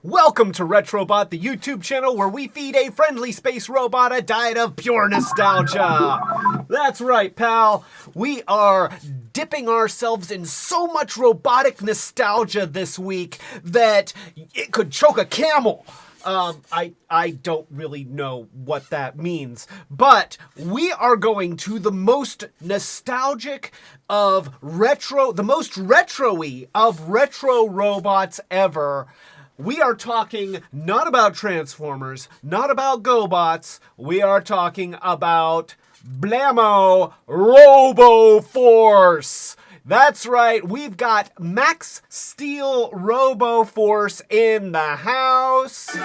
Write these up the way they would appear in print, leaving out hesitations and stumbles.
Welcome to Retrobot, the YouTube channel where we feed a friendly space robot a diet of pure nostalgia. That's right, pal. We are dipping ourselves in so much robotic nostalgia this week that it could choke a camel. I don't really know what that means, but we are going to the most nostalgic of the most retro-y of retro robots ever. We are talking not about Transformers, not about GoBots. We are talking about Blammo Robo Force. That's right, we've got Maxx Steele Robo Force in the house.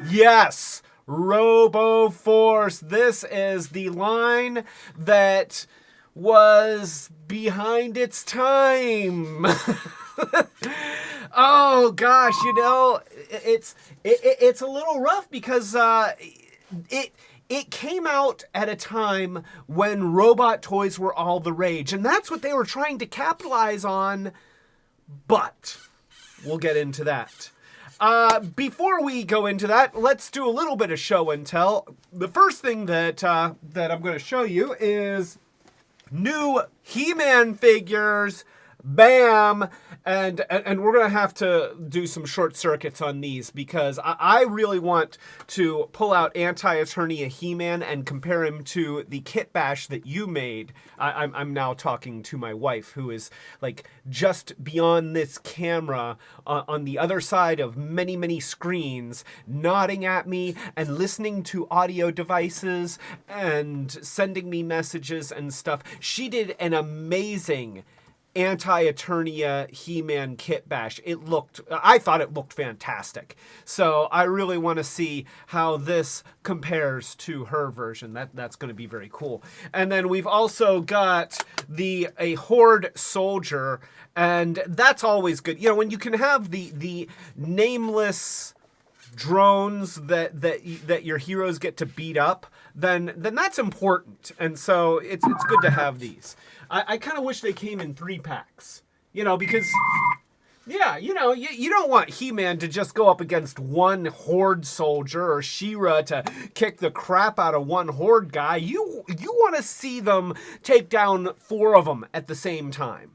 Yes, Robo Force. This is the line that was behind its time. Oh gosh, you know, it's a little rough because it came out at a time when robot toys were all the rage, and that's what they were trying to capitalize on, but we'll get into that. Before we go into that, let's do a little bit of show and tell. The first thing that I'm going to show you is new He-Man figures. Bam! And we're going to have to do some short circuits on these because I really want to pull out Anti-Eternia He-Man and compare him to the kit bash that you made. I'm now talking to my wife, who is like just beyond this camera on the other side of many, many screens, nodding at me and listening to audio devices and sending me messages and stuff. She did an amazing Anti-Eternia He-Man kit bash. I thought it looked fantastic. So I really want to see how this compares to her version. That's going to be very cool. And then we've also got a Horde soldier, and that's always good. You know, when you can have the nameless drones that your heroes get to beat up, then that's important. And so it's good to have these. I kind of wish they came in 3-packs, you know, because, yeah, you know, you don't want He-Man to just go up against one Horde soldier or She-Ra to kick the crap out of one Horde guy. You want to see them take down 4 of them at the same time.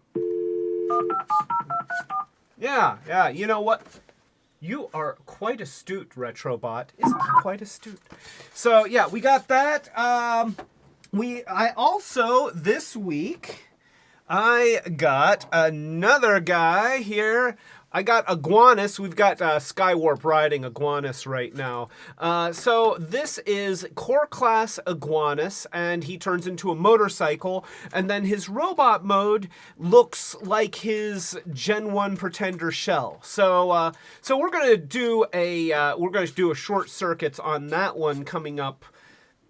Yeah, you know what? You are quite astute, Retrobot. Isn't he quite astute? So, yeah, we got that. I also, this week, I got another guy here. I got Iguanus. We've got Skywarp riding Iguanus right now. So this is Core Class Iguanus, and he turns into a motorcycle, and then his robot mode looks like his Gen 1 Pretender shell. So we're gonna do a short circuits on that one coming up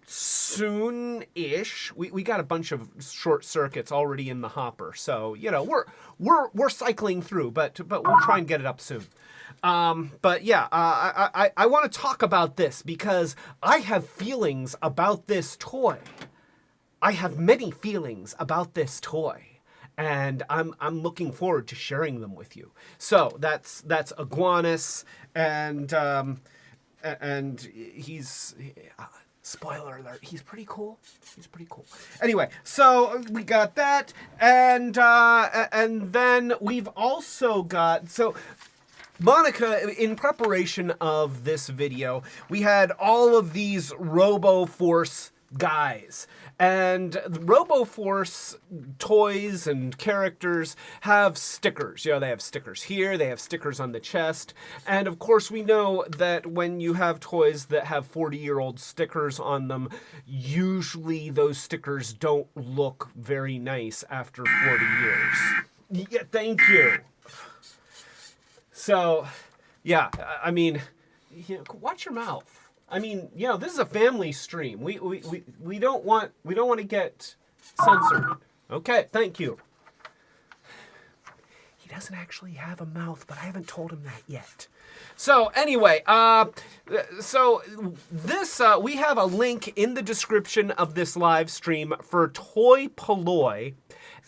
soon-ish. We got a bunch of short circuits already in the hopper, so you know we're cycling through, but we'll try and get it up soon. But yeah, I want to talk about this because I have feelings about this toy. I have many feelings about this toy, and I'm looking forward to sharing them with you. So that's Iguanus, and he's. Spoiler alert, he's pretty cool. He's pretty cool. Anyway, so we got that, and then we've also got, so Monica, in preparation of this video, we had all of these Robo Force guys. And the Robo Force toys and characters have stickers. You know, they have stickers here, they have stickers on the chest. And of course, we know that when you have toys that have 40-year-old stickers on them, usually those stickers don't look very nice after 40 years. Yeah, thank you. So, yeah, I mean, you know, watch your mouth. I mean, you know, this is a family stream. We don't want to get censored. Okay, thank you. He doesn't actually have a mouth, but I haven't told him that yet. So anyway, so this we have a link in the description of this live stream for Toy-Polloi,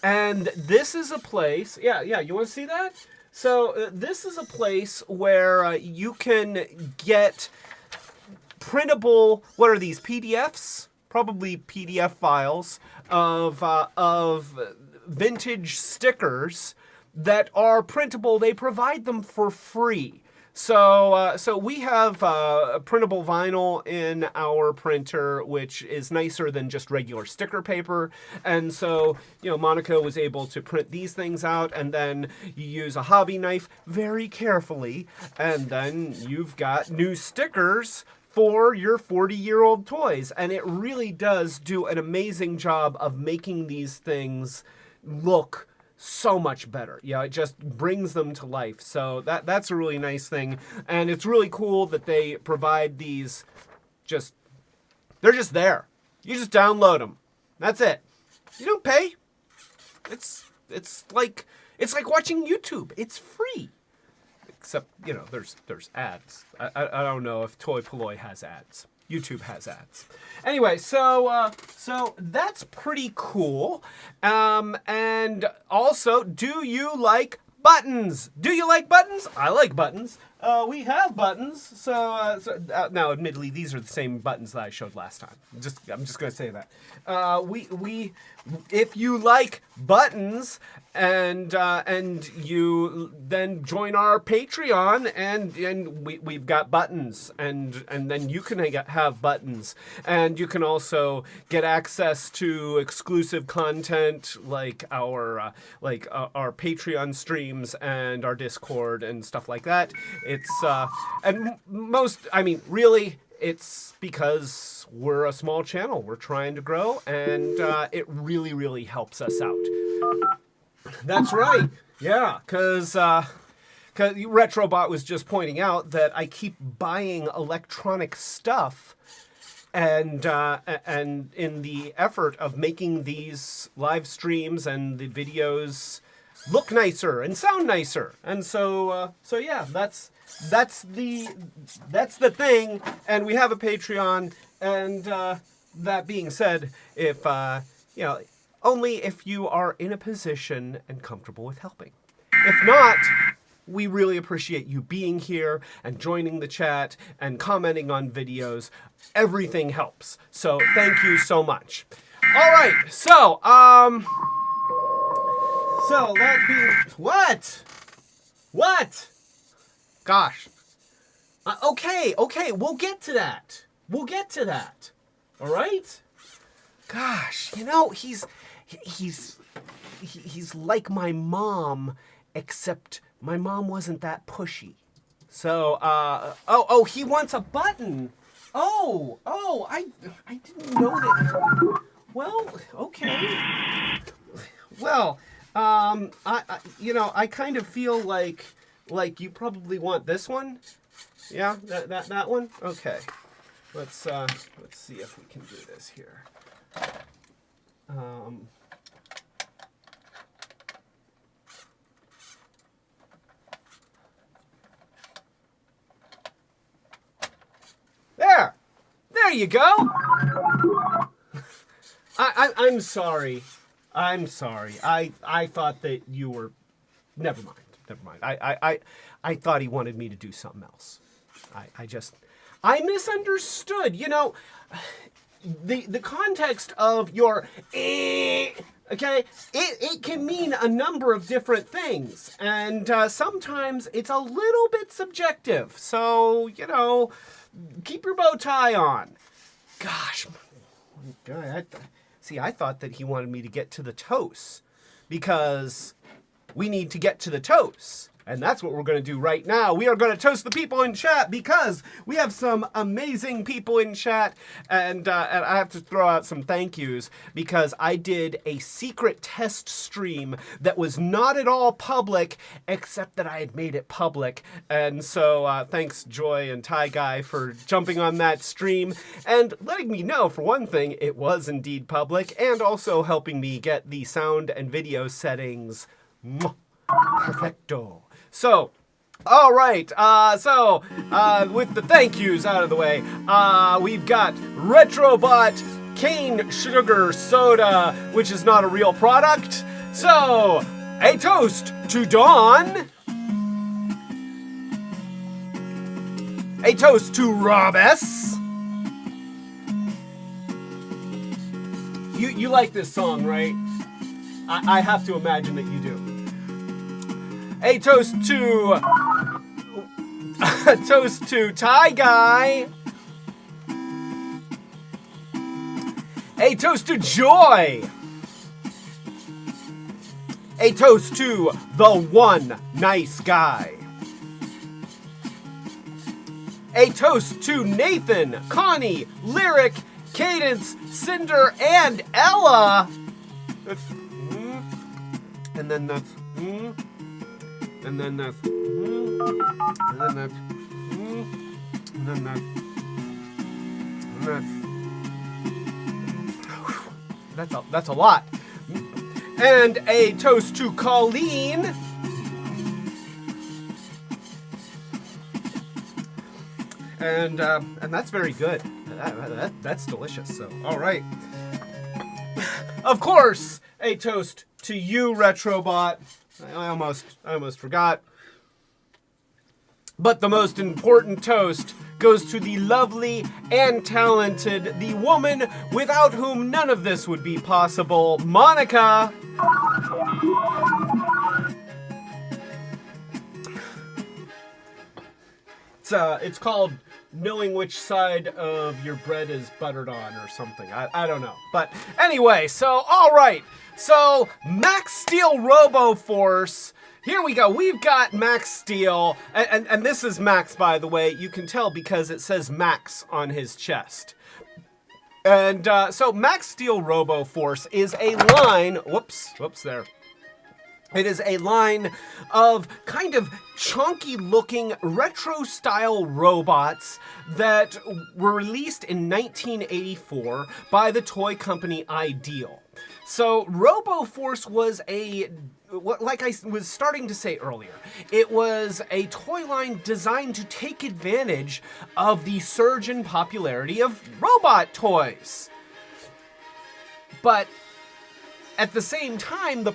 and this is a place. Yeah, you want to see that? So this is a place where you can get printable, what are these, PDFs? Probably PDF files of vintage stickers that are printable. They provide them for free. So we have printable vinyl in our printer, which is nicer than just regular sticker paper. And so, Monica was able to print these things out, and then you use a hobby knife very carefully, and then you've got new stickers for your 40-year-old toys. And it really does do an amazing job of making these things look so much better. It just brings them to life. So that's a really nice thing. And it's really cool that they provide these they're just there. You just download them. That's it. You don't pay. It's like watching YouTube. It's free. Except, there's ads. I don't know if Toy-Polloi has ads. YouTube has ads. Anyway, so that's pretty cool. And also, do you like buttons? Do you like buttons? I like buttons. We have buttons. So now, admittedly, these are the same buttons that I showed last time. I'm just gonna say that. If you like buttons, and you then join our Patreon, and we've got buttons, and then you can have buttons, and you can also get access to exclusive content like our Patreon streams and our Discord and stuff like that. It's really, it's because we're a small channel. We're trying to grow, and it really, really helps us out. That's right. Yeah, because Retrobot was just pointing out that I keep buying electronic stuff, and in the effort of making these live streams and the videos look nicer and sound nicer. And so yeah, that's the thing. And we have a Patreon. And that being said, if only if you are in a position and comfortable with helping. If not, we really appreciate you being here and joining the chat and commenting on videos. Everything helps. So thank you so much. All right. So that being, what? Gosh. Okay. We'll get to that. All right. Gosh, he's like my mom, except my mom wasn't that pushy. So, he wants a button. I didn't know that. Well, okay. Well, I kind of feel like you probably want this one. Yeah, that one. Okay. Let's see if we can do this here. There you go. I'm sorry. I thought that you were. Never mind. I thought he wanted me to do something else. I misunderstood. The context of your okay, it can mean a number of different things, and sometimes it's a little bit subjective. So keep your bow tie on. Gosh, I thought that he wanted me to get to the toast, because we need to get to the toast. And that's what we're going to do right now. We are going to toast the people in chat, because we have some amazing people in chat. And I have to throw out some thank yous, because I did a secret test stream that was not at all public, except that I had made it public. And so thanks, Joy and Ty Guy, for jumping on that stream and letting me know, for one thing, it was indeed public, and also helping me get the sound and video settings perfecto. So, all right, with the thank yous out of the way, we've got Retrobot Cane Sugar Soda, which is not a real product. So, a toast to Dawn. A toast to Rob S. You like this song, right? I have to imagine that you do. A toast to Tie Guy. A toast to Joy. A toast to the one nice guy. A toast to Nathan, Connie, Lyric, Cadence, Cinder, and Ella. That's, and then that's, and then that's, and then that's, and then that's, and that's a lot. And a toast to Colleen. And that's very good. That's delicious. So, all right. Of course, a toast to you, Retrobot. I almost forgot. But the most important toast goes to the lovely and talented, the woman without whom none of this would be possible, Monica. It's called knowing which side of your bread is buttered on or something. I don't know. But anyway, so all right. So Maxx Steele Robo Force. Here we go. We've got Maxx Steele, and this is Max, by the way. You can tell because it says Max on his chest. And so Maxx Steele Robo Force is a line. Whoops, there. It is a line of kind of chunky-looking retro-style robots that were released in 1984 by the toy company Ideal. So Robo Force was like I was starting to say earlier, it was a toy line designed to take advantage of the surge in popularity of robot toys. But at the same time, the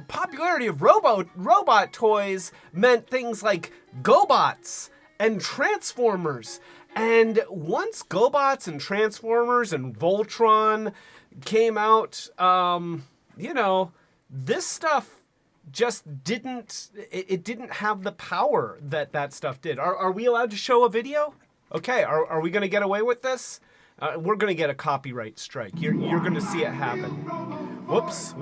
popularity of robot toys meant things like GoBots and Transformers. And once GoBots and Transformers and Voltron came out, this stuff just didn't have the power that stuff did. Are we allowed to show a video? Okay, are we going to get away with this? We're going to get a copyright strike. You're going to see it happen. Whoops.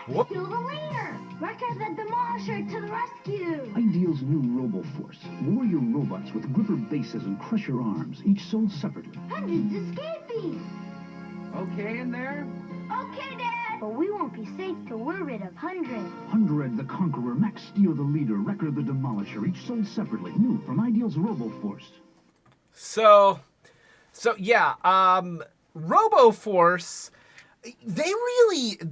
Maxx Steele the leader! Wrecker the Demolisher to the rescue! Ideal's new Robo Force. Warrior robots with gripper bases and crusher arms, each sold separately. Hundreds escaping! Okay in there? Okay, Dad! But we won't be safe till we're rid of Hundred. Hundred the Conqueror, Maxx Steele the leader, Wrecker the Demolisher, each sold separately. New from Ideal's Robo Force. So yeah, Robo Force, they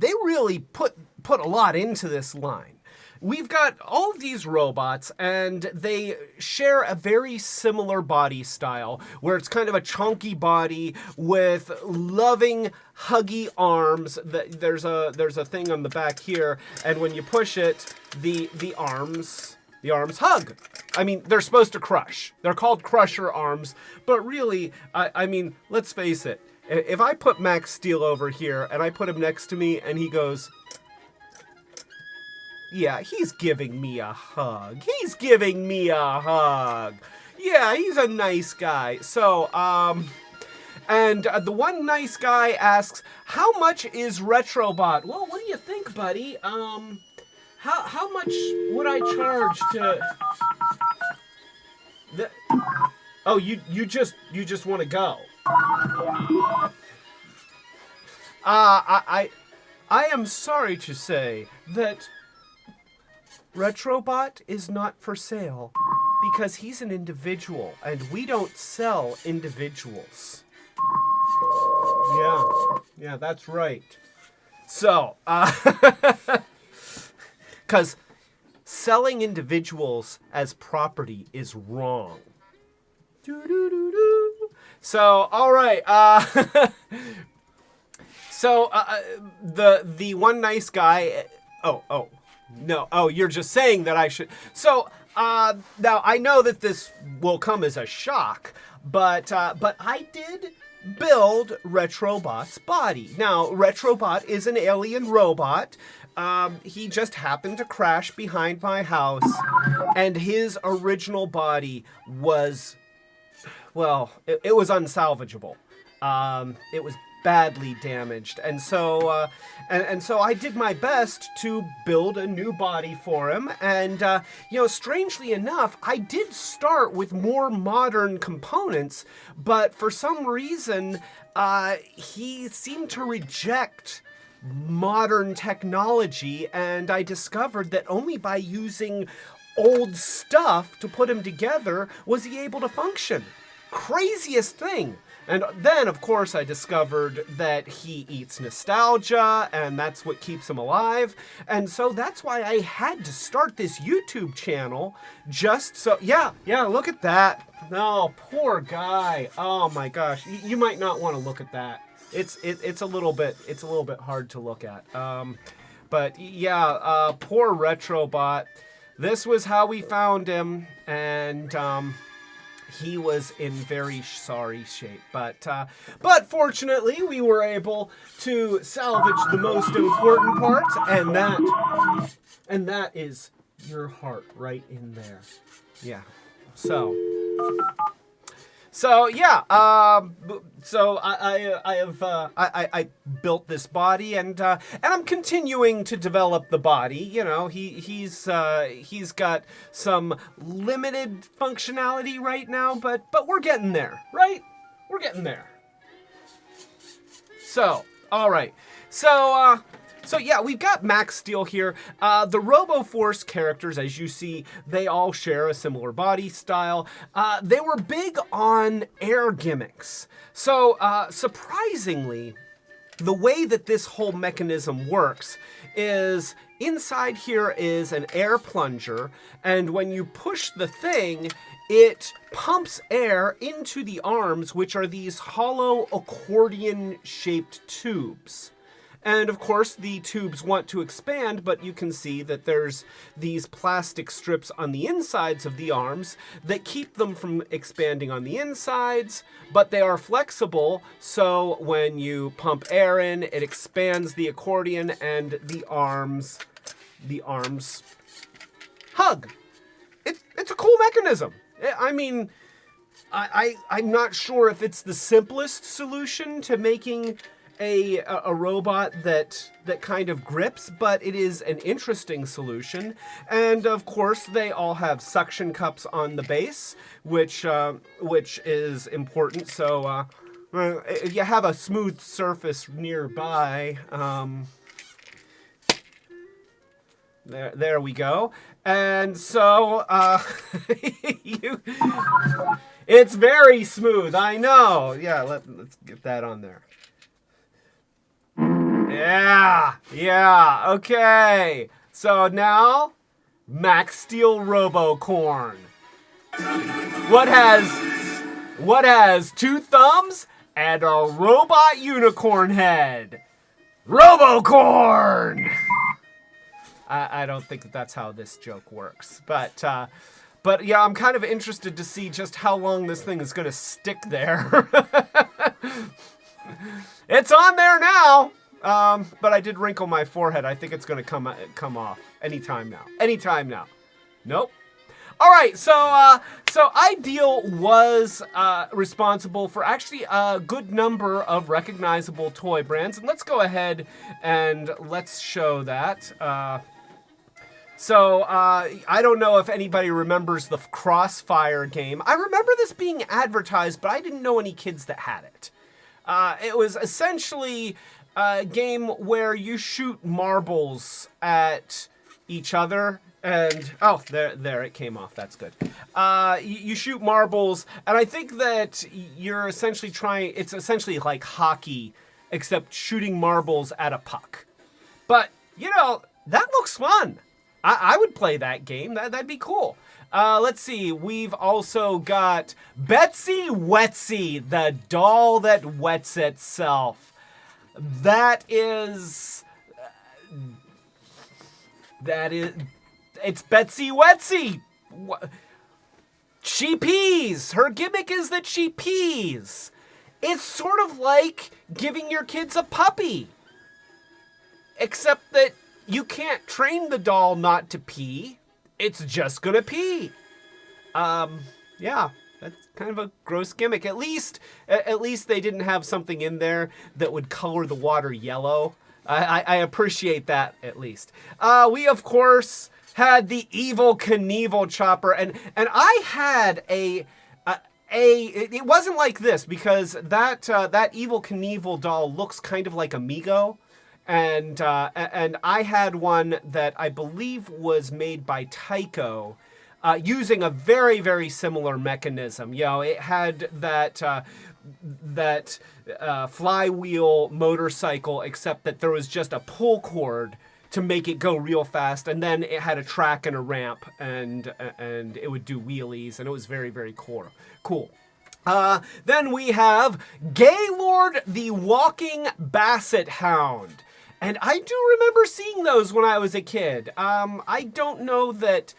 really put a lot into this line. We've got all of these robots, and they share a very similar body style, where it's kind of a chunky body with loving, huggy arms. There's a thing on the back here, and when you push it, the arms hug. I mean, they're supposed to crush. They're called crusher arms, but really, I mean, let's face it. If I put Maxx Steele over here, and I put him next to me, and he goes, yeah, he's giving me a hug. Yeah, he's a nice guy. So, and the one nice guy asks, how much is Retrobot? Well, what do you think, buddy? How much would I charge to... Oh, you just want to go. I am sorry to say that Retrobot is not for sale because he's an individual and we don't sell individuals. Yeah, that's right. So, because selling individuals as property is wrong. So, all right. So, the one nice guy. Oh, No. Oh, you're just saying that I should. So, now I know that this will come as a shock, but I did build Retrobot's body. Now, Retrobot is an alien robot. He just happened to crash behind my house, and his original body was, well, it was unsalvageable. It was badly damaged, and so so I did my best to build a new body for him. And strangely enough, I did start with more modern components, but for some reason, he seemed to reject modern technology, and I discovered that only by using old stuff to put him together was he able to function. Craziest thing. And then, of course, I discovered that he eats nostalgia, and that's what keeps him alive. And so that's why I had to start this YouTube channel, just so... Yeah, look at that. Oh, poor guy. Oh my gosh. You might not want to look at that. It's a little bit hard to look at. But yeah, poor Retrobot. This was how we found him, and he was in very sorry shape. But fortunately, we were able to salvage the most important parts, and that is your heart right in there. Yeah. So yeah, so I built this body, and I'm continuing to develop the body. You know, he's got some limited functionality right now, but we're getting there, right? We're getting there. So, all right, so yeah, we've got Maxx Steele here. The Robo Force characters, as you see, they all share a similar body style. They were big on air gimmicks. So, surprisingly, the way that this whole mechanism works is inside here is an air plunger, and when you push the thing, it pumps air into the arms, which are these hollow accordion-shaped tubes. And of course, the tubes want to expand, but you can see that there's these plastic strips on the insides of the arms that keep them from expanding on the insides, but they are flexible, so when you pump air in, it expands the accordion, and the arms hug. It's a cool mechanism. I mean, I'm not sure if it's the simplest solution to making a robot that kind of grips, but it is an interesting solution. And of course, they all have suction cups on the base, which is important. So if you have a smooth surface nearby, there we go. And so it's very smooth. I know. Yeah, let's get that on there. Yeah, okay. So now, Maxx Steele Robo Corn. What has 2 thumbs and a robot unicorn head? Robocorn! I don't think that's how this joke works, but yeah, I'm kind of interested to see just how long this thing is going to stick there. It's on there now. But I did wrinkle my forehead. I think it's going to come off anytime now. Nope. All right, so Ideal was responsible for actually a good number of recognizable toy brands. And let's go ahead and let's show that. So I don't know if anybody remembers the Crossfire game. I remember this being advertised, but I didn't know any kids that had it. It was essentially a game where you shoot marbles at each other, and oh, there it came off. That's good. You shoot marbles, and I think that you're essentially it's essentially like hockey, except shooting marbles at a puck. But that looks fun. I would play that game. That'd be cool. Let's see. We've also got Betsy Wetsy, the doll that wets itself. That is... It's Betsy Wetsy. She pees. Her gimmick is that she pees. It's sort of like giving your kids a puppy. Except that you can't train the doll not to pee. It's just gonna pee. Yeah, that's kind of a gross gimmick. At least they didn't have something in there that would color the water yellow. I appreciate that, at least. We, of course, had the Evil Knievel chopper, and I had it wasn't like this, because that Evil Knievel doll looks kind of like Amigo, and I had one that I believe was made by Tyco, using a very, very similar mechanism. You know, it had that flywheel motorcycle, except that there was just a pull cord to make it go real fast, and then it had a track and a ramp, and it would do wheelies, and it was very, very cool. Then we have Gaylord the Walking Basset Hound. And I do remember seeing those when I was a kid. I don't know that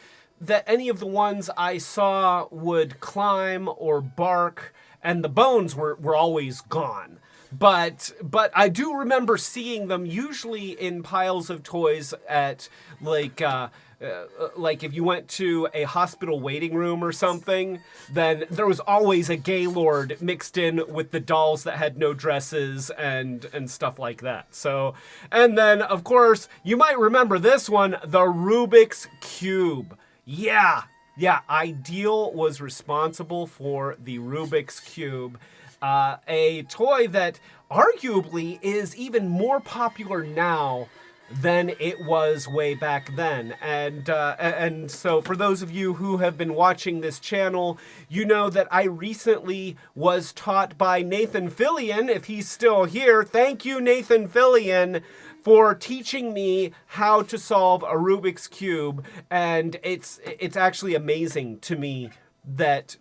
any of the ones I saw would climb or bark, and the bones were always gone. But I do remember seeing them usually in piles of toys at like if you went to a hospital waiting room or something, then there was always a Gaylord mixed in with the dolls that had no dresses and stuff like that. So, and then of course you might remember this one, the Rubik's Cube. Yeah, Ideal was responsible for the Rubik's Cube. A toy that arguably is even more popular now than it was way back then. And so for those of you who have been watching this channel, you know that I recently was taught by Nathan Fillion, if he's still here. Thank you, Nathan Fillion, for teaching me how to solve a Rubik's Cube. And it's actually amazing to me that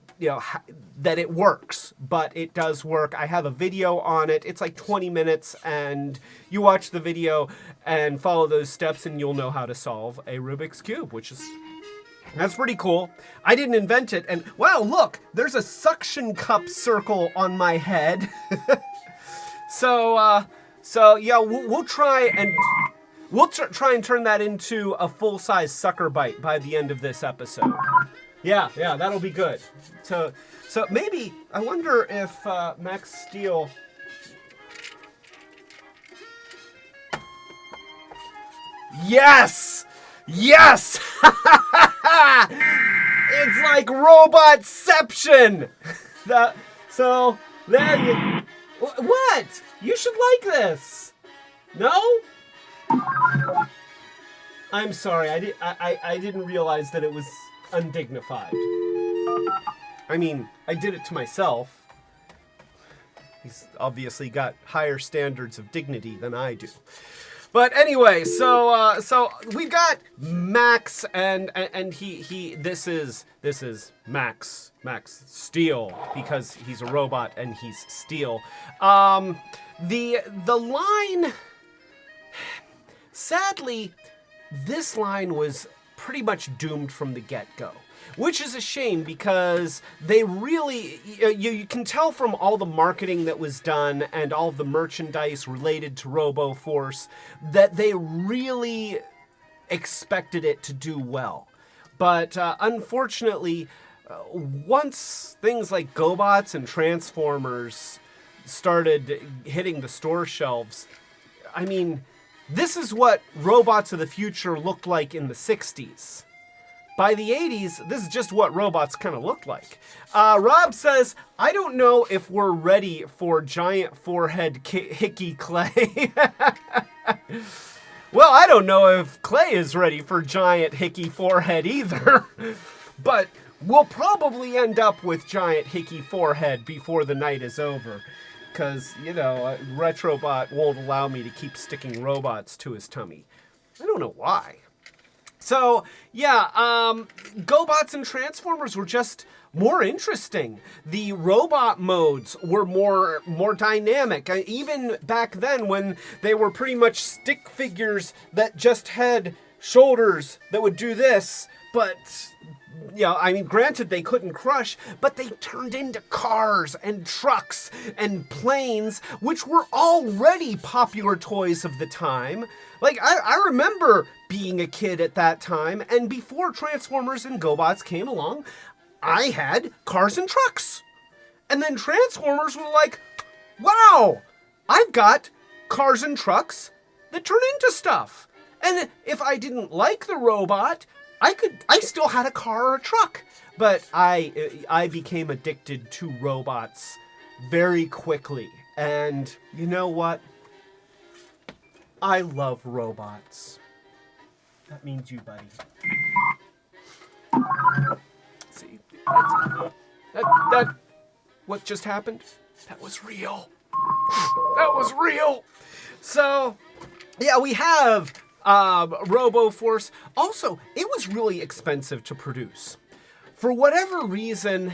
that it works, but it does work. I have a video on it. It's like 20 minutes, and you watch the video and follow those steps and you'll know how to solve a Rubik's Cube, that's pretty cool. I didn't invent it, and wow, look, there's a suction cup circle on my head. So yeah, we'll try and try and turn that into a full-size sucker bite by the end of this episode. Yeah, that'll be good. So maybe, I wonder if Maxx Steele... Yes! It's like Robotception! So, there you... What? You should like this! No? I'm sorry, I didn't realize that it was undignified. I mean, I did it to myself. He's obviously got higher standards of dignity than I do. But anyway, so we've got Max, and this is Maxx Steele, because he's a robot and he's steel. The line, sadly, this line was pretty much doomed from the get-go, which is a shame, because they really, you can tell from all the marketing that was done and all the merchandise related to Robo Force that they really expected it to do well. But unfortunately, once things like GoBots and Transformers started hitting the store shelves, I mean, this is what robots of the future looked like in the 60s. By the 80s, this is just what robots kind of looked like. Rob says, I don't know if we're ready for giant forehead hickey Clay. Well, I don't know if Clay is ready for giant hickey forehead either. But we'll probably end up with giant hickey forehead before the night is over. Because, Retrobot won't allow me to keep sticking robots to his tummy. I don't know why. So, yeah, GoBots and Transformers were just more interesting. The robot modes were more dynamic. Even back then, when they were pretty much stick figures that just had shoulders that would do this, but I mean, granted they couldn't crush, but they turned into cars and trucks and planes, which were already popular toys of the time. Like, I remember being a kid at that time, and before Transformers and GoBots came along, I had cars and trucks. And then Transformers were like, wow, I've got cars and trucks that turn into stuff. And if I didn't like the robot, I still had a car or a truck. But I became addicted to robots very quickly. And you know what? I love robots. That means you, buddy. See, that what just happened? That was real. That was real. So, yeah, we have Robo Force. Also, it was really expensive to produce. For whatever reason,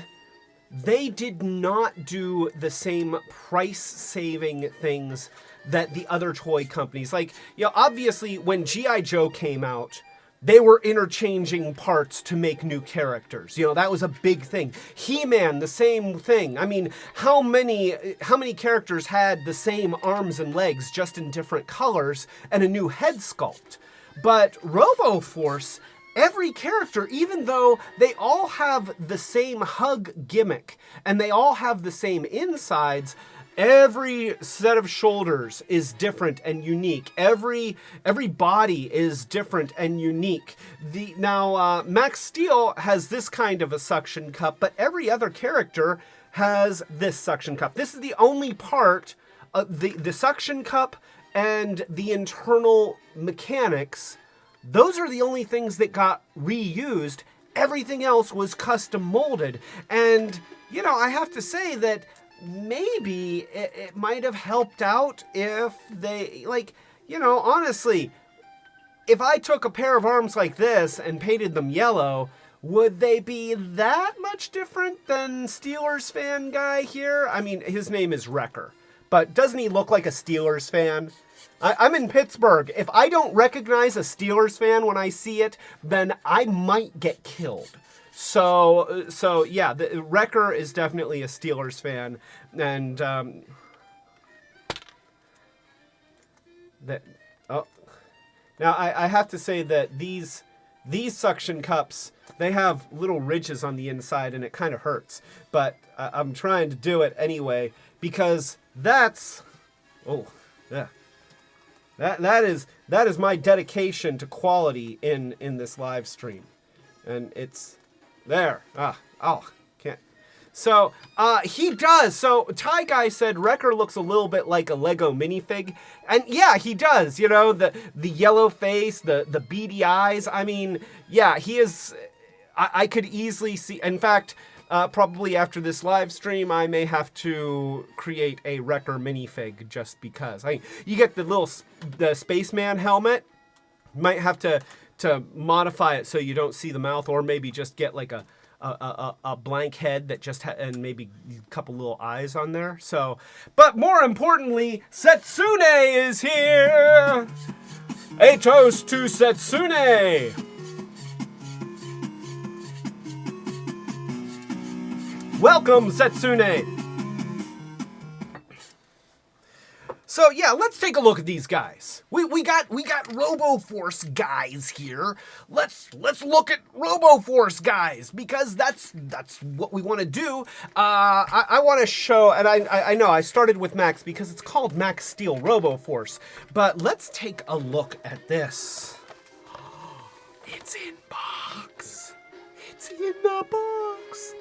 they did not do the same price-saving things that the other toy companies. Like, obviously, when G.I. Joe came out, they were interchanging parts to make new characters. That was a big thing. He-Man, the same thing. I mean, how many characters had the same arms and legs, just in different colors, and a new head sculpt? But Robo Force, every character, even though they all have the same hug gimmick, and they all have the same insides, every set of shoulders is different and unique. Every body is different and unique. Now, Maxx Steele has this kind of a suction cup, but every other character has this suction cup. This is the only part of the suction cup and the internal mechanics. Those are the only things that got reused. Everything else was custom molded. And, I have to say that maybe it might have helped out if they, honestly, if I took a pair of arms like this and painted them yellow, would they be that much different than Steelers fan guy here? I mean, his name is Wrecker, but doesn't he look like a Steelers fan? I'm in Pittsburgh. If I don't recognize a Steelers fan when I see it, then I might get killed. So yeah, the Wrecker is definitely a Steelers fan, and now I have to say that these suction cups, they have little ridges on the inside, and it kind of hurts, but I'm trying to do it anyway because that is my dedication to quality in this live stream, and it's. There. Can't. So, he does. So, Ty Guy said Wrecker looks a little bit like a Lego minifig. And yeah, he does. The yellow face, the beady eyes. I mean, yeah, he is. I could easily see. In fact, probably after this live stream, I may have to create a Wrecker minifig just because. You get the spaceman helmet. You might have to modify it so you don't see the mouth, or maybe just get like a blank head that just and maybe a couple little eyes on there. So, but more importantly, Setsune is here. A toast to Setsune. Welcome, Setsune. So yeah, let's take a look at these guys. We got Robo Force guys here. Let's look at Robo Force guys because that's what we want to do. I want to show, and I know I started with Max because it's called Maxx Steele Robo Force, but let's take a look at this. It's in box. It's in the box.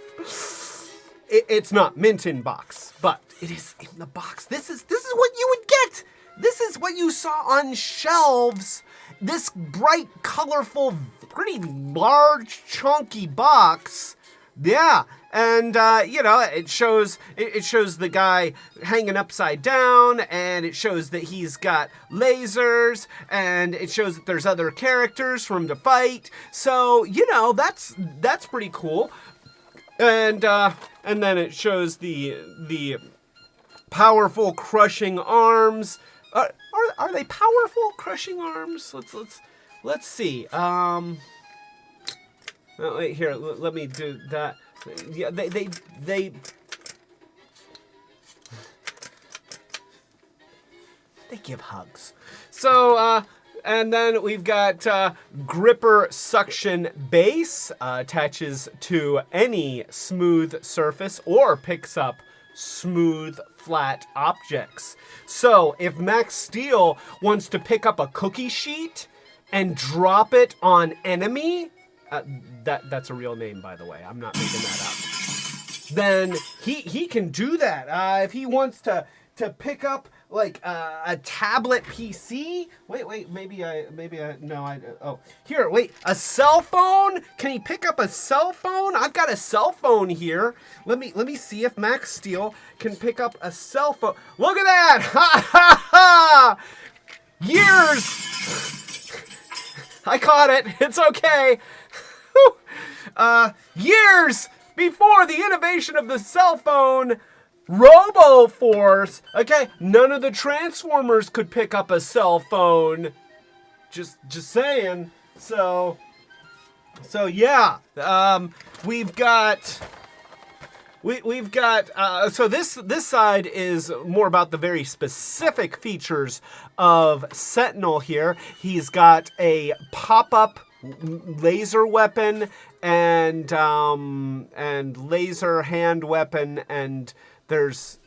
It's not mint in box, but it is in the box. This is what you would get. This is what you saw on shelves. This bright, colorful, pretty large, chunky box. Yeah, and it shows the guy hanging upside down, and it shows that he's got lasers, and it shows that there's other characters for him to fight. So that's pretty cool. And then it shows the powerful crushing arms. Are they powerful crushing arms? let's see. Oh, wait, here. Let me do that. Yeah, they give hugs. So, and then we've got gripper suction base, attaches to any smooth surface or picks up smooth, flat objects. So if Maxx Steele wants to pick up a cookie sheet and drop it on enemy, that's a real name, by the way. I'm not making that up. Then he can do that. If he wants to pick up like a tablet PC. Wait, here, wait, a cell phone? Can he pick up a cell phone? I've got a cell phone here. Let me see if Maxx Steele can pick up a cell phone. Look at that! Ha ha ha! Years! I caught it. It's okay. Years before the innovation of the cell phone, Robo Force. Okay, none of the Transformers could pick up a cell phone. Just saying. So yeah. We've got. So this side is more about the very specific features of Sentinel here. He's got a pop-up laser weapon and laser hand weapon, and there's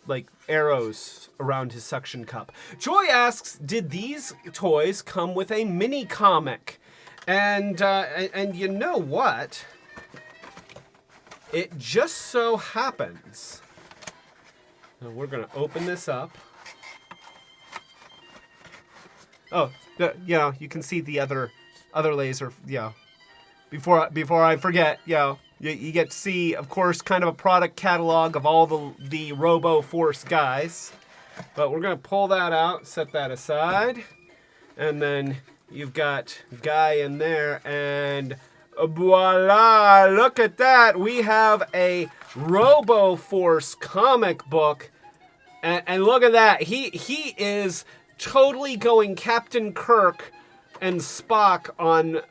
like arrows around his suction cup. Joy asks, did these toys come with a mini comic? And you know what? It just so happens. Now we're gonna open this up. Oh, you can see the other laser. Yeah. Before I forget, you get to see, of course, kind of a product catalog of all the Robo Force guys. But we're gonna pull that out, set that aside, and then you've got Guy in there, and voila! Look at that. We have a Robo Force comic book, and look at that. He is totally going Captain Kirk and Spock on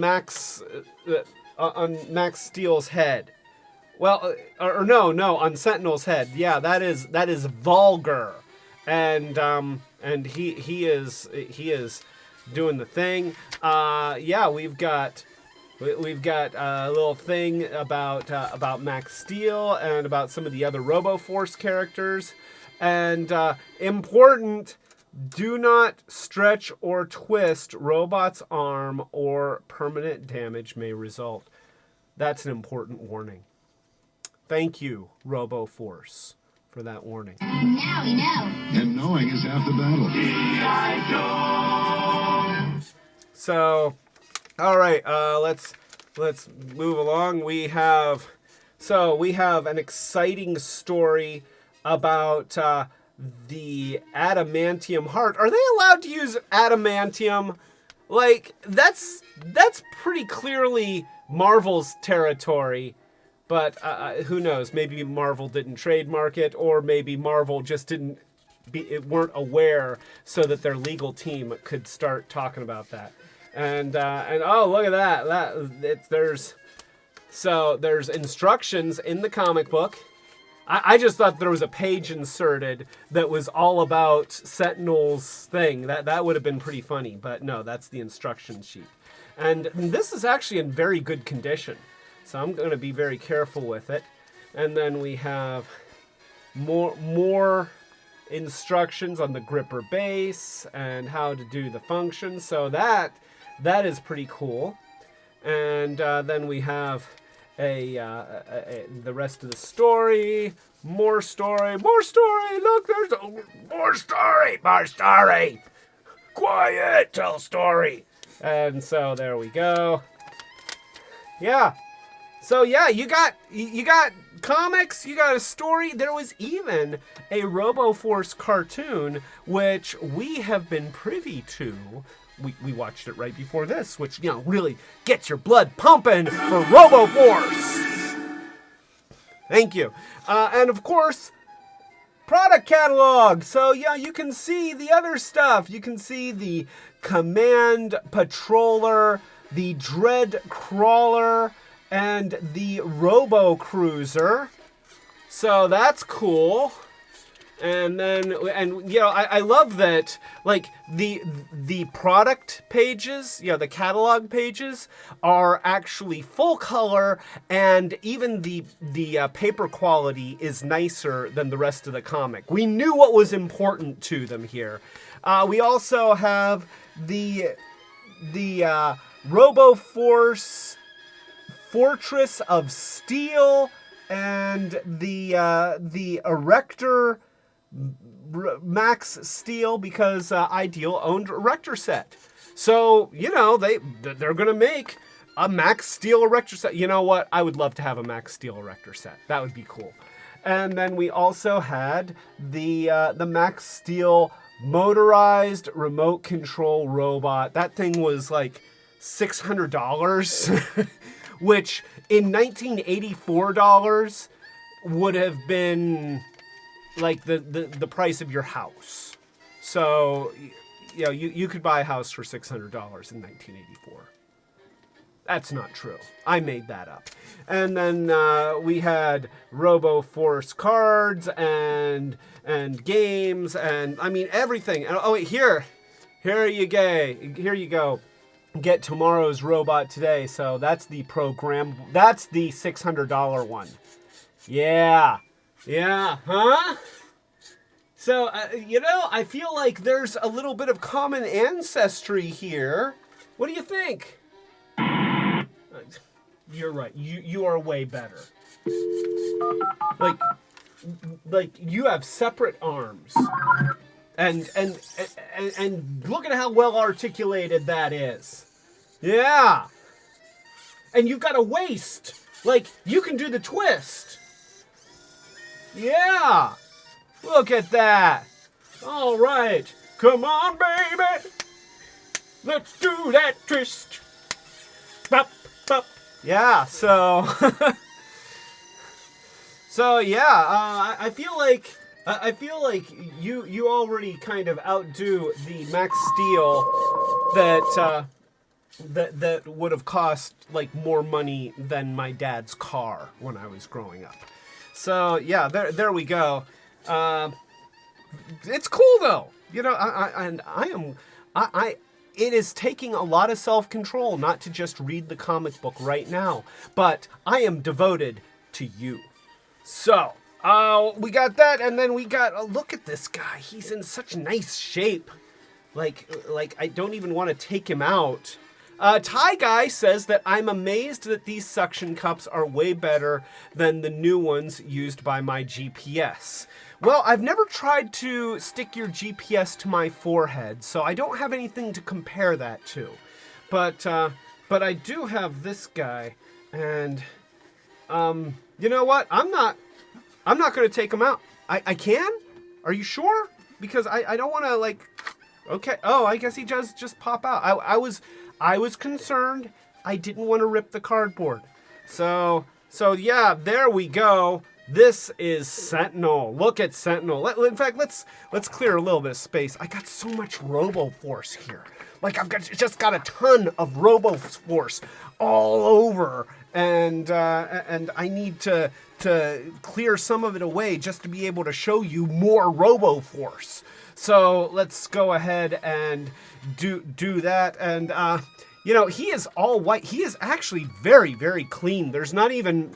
Maxx Steele's head. Well, or no, on Sentinel's head. Yeah, that is vulgar, and he is doing the thing. Yeah, we've got a little thing about Maxx Steele and about some of the other Robo Force characters, and important. Do not stretch or twist Robot's arm or permanent damage may result. That's an important warning. Thank you, Robo Force, for that warning. Now we know. And knowing is half the battle. So, all right, let's move along. We have an exciting story about the adamantium heart. Are they allowed to use adamantium? Like, that's pretty clearly Marvel's territory, but who knows? Maybe Marvel didn't trademark it, or maybe Marvel just weren't aware, so that their legal team could start talking about that. And oh, look at that! There's instructions in the comic book. I just thought there was a page inserted that was all about Sentinel's thing. That would have been pretty funny, but no, that's the instruction sheet. And this is actually in very good condition, so I'm going to be very careful with it. And then we have more instructions on the gripper base and how to do the function. So that is pretty cool. And then we have the rest of the story, more story. Look, there's more story. Quiet, tell story. And so there we go. Yeah. So yeah, you got comics, you got a story. There was even a Robo Force cartoon, which we have been privy to. We watched it right before this, which, really gets your blood pumping for Robo Force. Thank you. And of course, product catalog. So yeah, you can see the other stuff. You can see the Command Patroller, the Dread Crawler, and the Robo Cruiser. So that's cool. And then, you know, I love that, like, the product pages, you know, the catalog pages are actually full color, and even the paper quality is nicer than the rest of the comic. We knew what was important to them here. We also have the Robo Force Fortress of Steel and the Erector Maxx Steele, because Ideal owned Erector set. So, you know, they're going to make a Maxx Steele Erector set. You know what? I would love to have a Maxx Steele Erector set. That would be cool. And then we also had the Maxx Steele motorized remote control robot. That thing was like $600, which in 1984 dollars would have been like the price of your house. So, you know, you could buy a house for $600 in 1984. That's not true. I made that up. And then we had Robo Force cards and games, and I mean everything. And oh wait, here you go. Get tomorrow's robot today. So that's the program. That's the $600 one. Yeah, huh? So, you know, I feel like there's a little bit of common ancestry here. What do you think? You're right. You are way better. Like you have separate arms. And look at how well articulated that is. Yeah. And you've got a waist. Like, you can do the twist. Yeah. Look at that. All right. Come on, baby. Let's do that twist. Bop, bop. Yeah, so... so, yeah, I feel like you already kind of outdo the Maxx Steele that would have cost, like, more money than my dad's car when I was growing up. So, yeah, there we go. It's cool, though. You know, it is taking a lot of self-control not to just read the comic book right now, but I am devoted to you. So, we got that, and then we got, look at this guy. He's in such nice shape. Like I don't even want to take him out. Ty Guy says that I'm amazed that these suction cups are way better than the new ones used by my GPS. Well, I've never tried to stick your GPS to my forehead, so I don't have anything to compare that to. But I do have this guy, and you know what? I'm not going to take him out. I can? Are you sure? Because I don't want to, like... Okay. Oh, I guess he does just pop out. I was concerned. I didn't want to rip the cardboard. So yeah, there we go. This is Sentinel. Look at Sentinel. In fact, let's clear a little bit of space. I got so much Robo Force here. Like, I've just got a ton of Robo Force all over, and I need to clear some of it away just to be able to show you more Robo Force. So let's go ahead and do that. And you know, he is all white. He is actually very, very clean. There's not even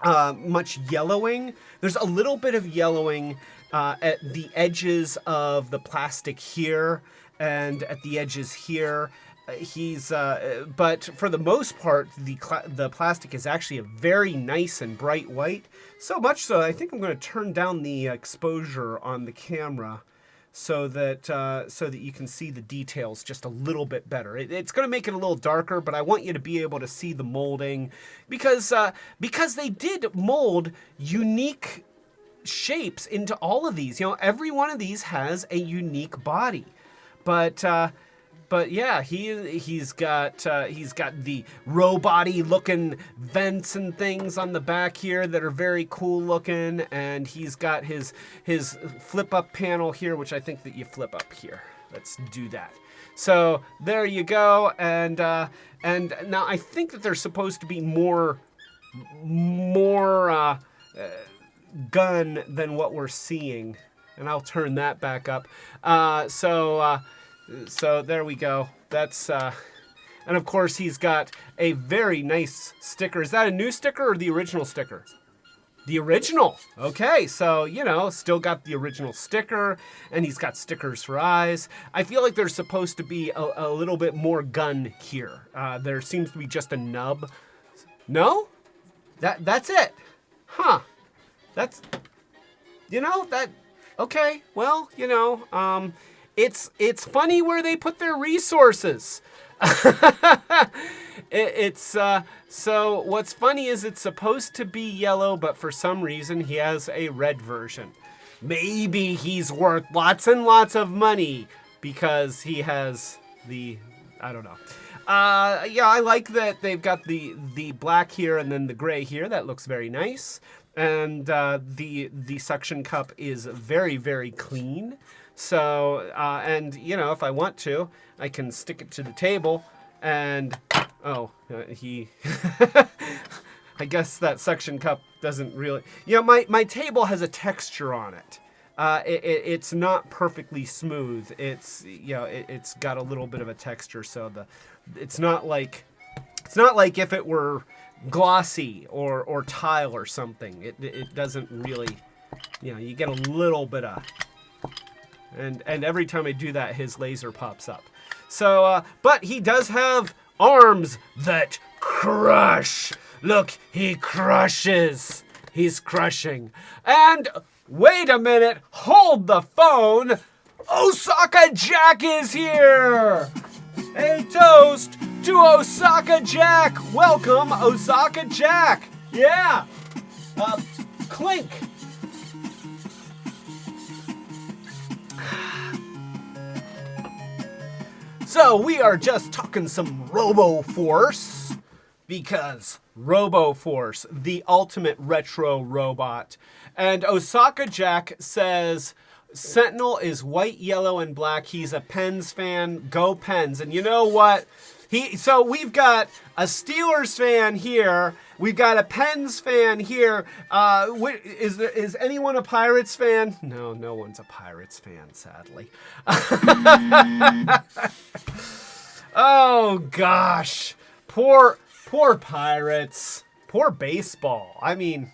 much yellowing. There's a little bit of yellowing at the edges of the plastic here and at the edges here. But for the most part, the plastic is actually a very nice and bright white. So much so, I think I'm going to turn down the exposure on the camera so that you can see the details just a little bit better. It's going to make it a little darker, but I want you to be able to see the molding because they did mold unique shapes into all of these. You know, every one of these has a unique body, but But yeah, he's got the robot-y looking vents and things on the back here that are very cool looking, and he's got his flip up panel here, which I think that you flip up here. Let's do that. So there you go, and now I think that there's supposed to be more gun than what we're seeing, and I'll turn that back up. So there we go. That's and of course he's got a very nice sticker. Is that a new sticker or the original sticker? The original. Okay, so, you know, still got the original sticker, and he's got stickers for eyes. I feel like there's supposed to be a little bit more gun here. There seems to be just a nub. No? That's it. Huh. That's, you know, that, okay, well, you know, it's funny where they put their resources. So what's funny is it's supposed to be yellow, but for some reason he has a red version. Maybe he's worth lots and lots of money because he has I don't know. Yeah, I like that they've got the black here and then the gray here. That looks very nice. And the suction cup is very, very clean. So, and you know, if I want to, I can stick it to the table and, I guess that suction cup doesn't really, you know, my table has a texture on it. It's not perfectly smooth. It's, you know, it's got a little bit of a texture. So it's not like if it were glossy or tile or something. It doesn't really, you know, you get a little bit of, and every time I do that, his laser pops up. So, but he does have arms that crush. Look, he crushes. He's crushing. And wait a minute, hold the phone. Osaka Jack is here. A toast to Osaka Jack. Welcome, Osaka Jack. Yeah. Clink. So we are just talking some Robo Force because Robo Force, the ultimate retro robot. And Osaka Jack says Sentinel is white, yellow, and black. He's a Pens fan. Go Pens. And you know what? So we've got a Steelers fan here. We've got a Pens fan here. Is anyone a Pirates fan? No one's a Pirates fan, sadly. Oh gosh, poor Pirates. Poor baseball. I mean,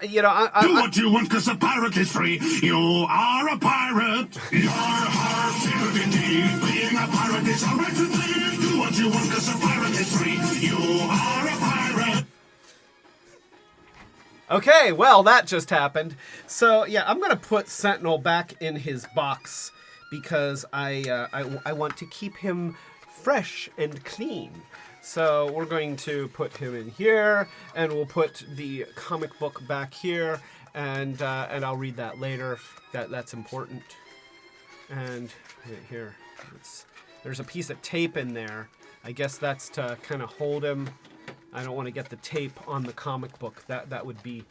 you know, do what you want, 'cause a pirate is free. You are a pirate. Your heart filled indeed. Being a pirate is all right to do. Do what you want, 'cause a pirate is free. You are a pirate. Okay, well, that just happened. So, yeah, I'm going to put Sentinel back in his box because I want to keep him fresh and clean. So we're going to put him in here, and we'll put the comic book back here, and I'll read that later. That's important. And right here, there's a piece of tape in there. I guess that's to kind of hold him. I don't want to get the tape on the comic book. That would be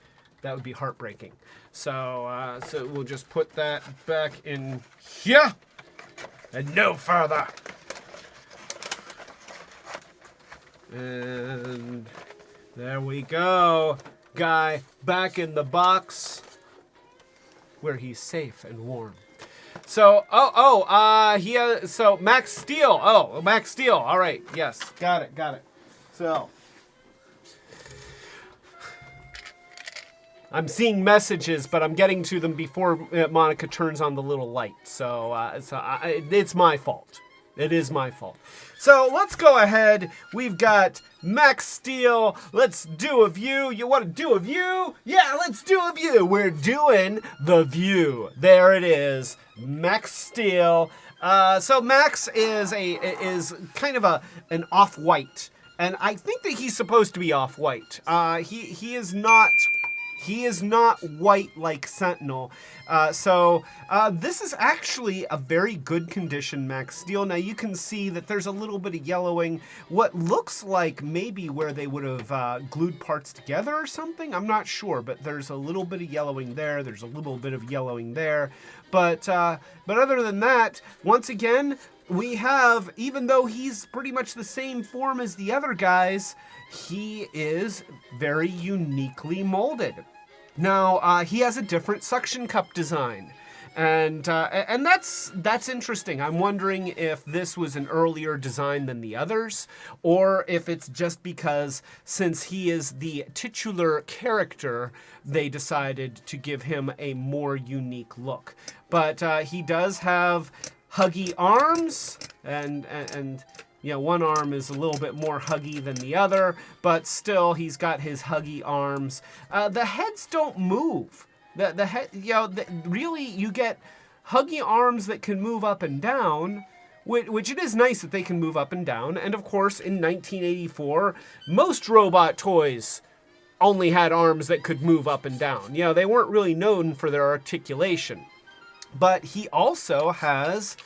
heartbreaking. So so we'll just put that back in here and no further. And there we go. Guy back in the box where he's safe and warm. So, so Maxx Steele. Oh, Maxx Steele. All right. Yes. Got it. So, I'm seeing messages, but I'm getting to them before Monica turns on the little light. So, it's my fault. It is my fault. So let's go ahead. We've got Maxx Steele. Let's do a view. You want to do a view? Yeah, let's do a view. We're doing the view. There it is. Maxx Steele. So Max is kind of an off-white, and I think that he's supposed to be off-white. He is not. He is not white like Sentinel. So this is actually a very good condition Maxx Steele. Now you can see that there's a little bit of yellowing. What looks like maybe where they would have glued parts together or something. I'm not sure, but there's a little bit of yellowing there. There's a little bit of yellowing there. But other than that, once again, we have, even though he's pretty much the same form as the other guys, he is very uniquely molded. Now, he has a different suction cup design. And that's interesting. I'm wondering if this was an earlier design than the others, or if it's just because since he is the titular character, they decided to give him a more unique look. But he does have huggy arms, and you know, one arm is a little bit more huggy than the other, but still he's got his huggy arms. The heads don't move. The head, you know, really you get huggy arms that can move up and down, which it is nice that they can move up and down. And of course, in 1984, most robot toys only had arms that could move up and down. You know, they weren't really known for their articulation. But he also has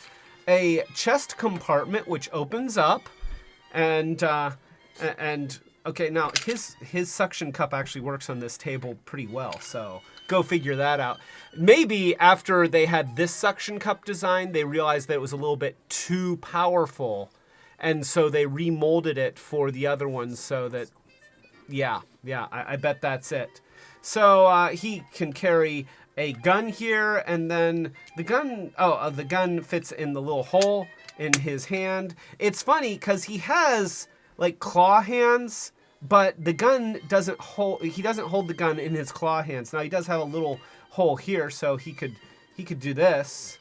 a chest compartment which opens up, and okay, now his suction cup actually works on this table pretty well, so go figure that out. Maybe after they had this suction cup design, they realized that it was a little bit too powerful, and so they remolded it for the other ones so that, yeah, I bet that's it. So he can carry a gun here, and then the gun fits in the little hole in his hand. It's funny because he has like claw hands, but the gun doesn't hold. He doesn't hold the gun in his claw hands. Now he does have a little hole here, so he could do this,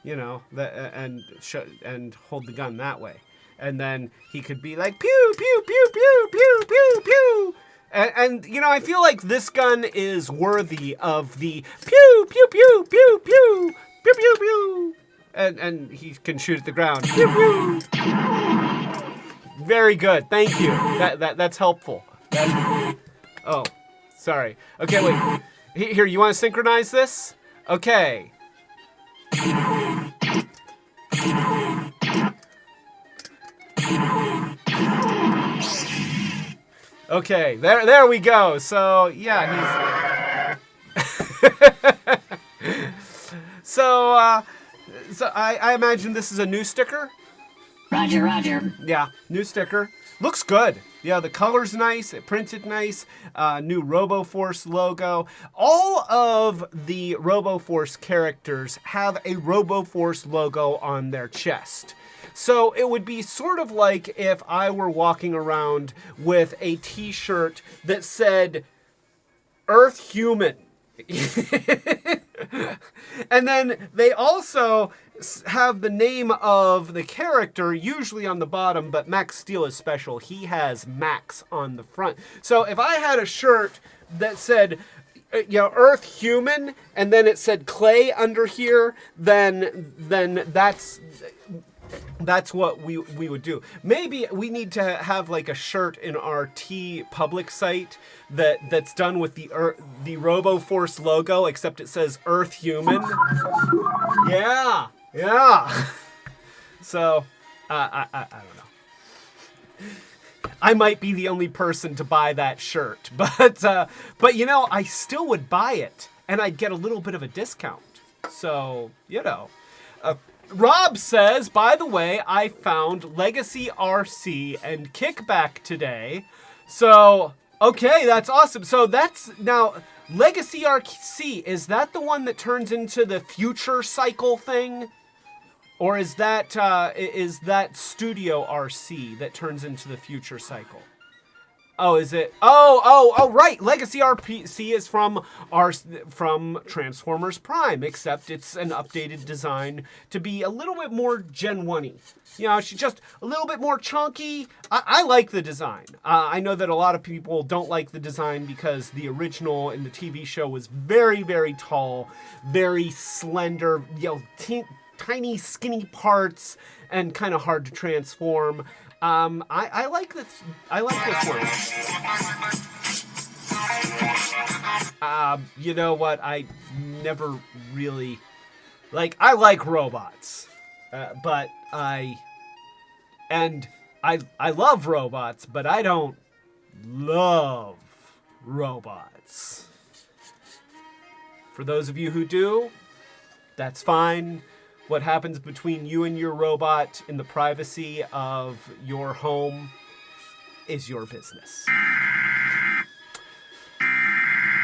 you know, and hold the gun that way, and then he could be like pew pew pew pew pew pew pew. And you know, I feel like this gun is worthy of the pew pew pew pew pew pew pew pew, and he can shoot at the ground. Pew pew. Very good, thank you. That's helpful. Oh, sorry. Okay, wait. Here, you want to synchronize this? Okay. Okay, there we go. So yeah, he's so I imagine this is a new sticker. Roger. Yeah, new sticker. Looks good. Yeah, the color's nice. It printed nice. New Robo Force logo. All of the Robo Force characters have a Robo Force logo on their chest. So it would be sort of like if I were walking around with a t-shirt that said Earth Human. And then they also have the name of the character usually on the bottom, but Maxx Steele is special. He has Max on the front. So if I had a shirt that said, you know, Earth Human, and then it said Clay under here, then that's what we would do. Maybe we need to have like a shirt in our T public site that's done with the Robo Force logo, except it says Earth Human. Yeah. So I don't know. I might be the only person to buy that shirt, but you know, I still would buy it, and I'd get a little bit of a discount. So you know. Rob says, by the way, I found Legacy RC and Kickback today. So, okay, that's awesome. So that's now Legacy RC. Is that the one that turns into the future cycle thing? Or is that Studio RC that turns into the future cycle? Oh, is it? Oh, right. Legacy RC is from Transformers Prime, except it's an updated design to be a little bit more Gen 1-y. You know, she's just a little bit more chunky. I like the design. I know that a lot of people don't like the design because the original in the TV show was very, very tall, very slender, you know, tiny, skinny parts, and kind of hard to transform. I like this. I like this one. You know what? I never really I like robots, but I love robots, but I don't love robots. For those of you who do, that's fine. What happens between you and your robot in the privacy of your home is your business.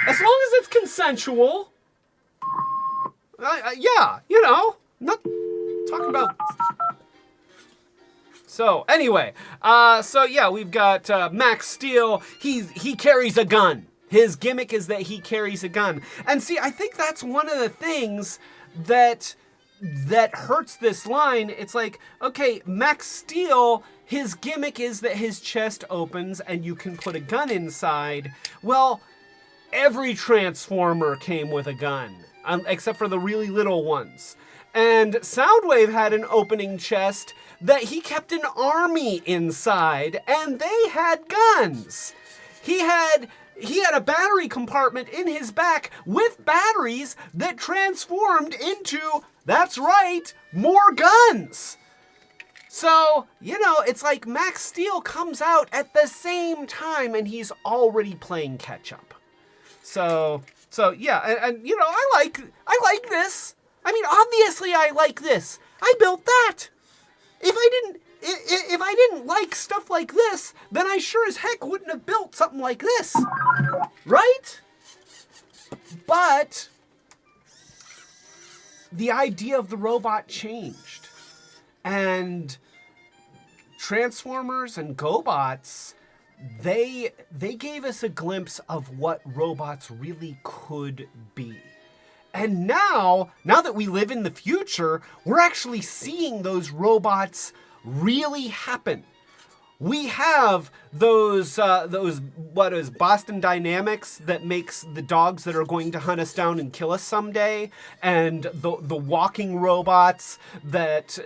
As long as it's consensual. Yeah, not talking about... So, anyway, we've got Maxx Steele. He carries a gun. His gimmick is that he carries a gun. And see, I think that's one of the things that hurts this line. It's like, okay, Maxx Steele, his gimmick is that his chest opens and you can put a gun inside. Well, every Transformer came with a gun, except for the really little ones. And Soundwave had an opening chest that he kept an army inside, and they had guns. He had a battery compartment in his back with batteries that transformed into, that's right, more guns. So, it's like Maxx Steele comes out at the same time and he's already playing catch up. So yeah, and I like this. I mean, obviously I like this. I built that. If I didn't like stuff like this, then I sure as heck wouldn't have built something like this. Right? But the idea of the robot changed. And Transformers and GoBots, they gave us a glimpse of what robots really could be. And now that we live in the future, we're actually seeing those robots really happen. We have those Boston Dynamics that makes the dogs that are going to hunt us down and kill us someday, and the walking robots that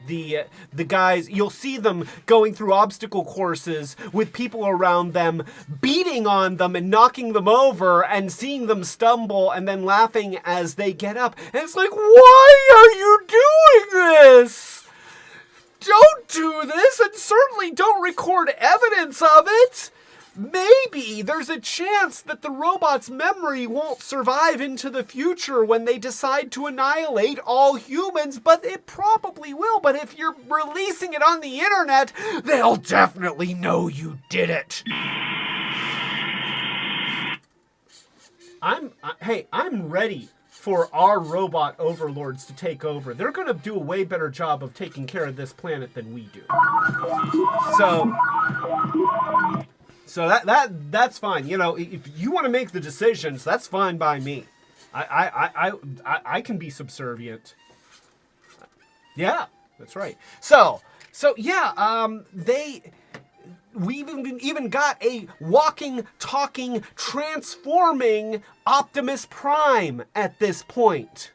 the guys, you'll see them going through obstacle courses with people around them, beating on them and knocking them over, and seeing them stumble and then laughing as they get up. And it's like, why are you doing this? Don't do this, and certainly don't record evidence of it. Maybe there's a chance that the robot's memory won't survive into the future when they decide to annihilate all humans, but it probably will. But if you're releasing it on the internet, they'll definitely know you did it. I'm ready for our robot overlords to take over. They're going to do a way better job of taking care of this planet than we do. So that's fine. If you want to make the decisions, that's fine by me. I can be subservient. Yeah, that's right. So yeah, we've even got a walking, talking, transforming Optimus Prime at this point.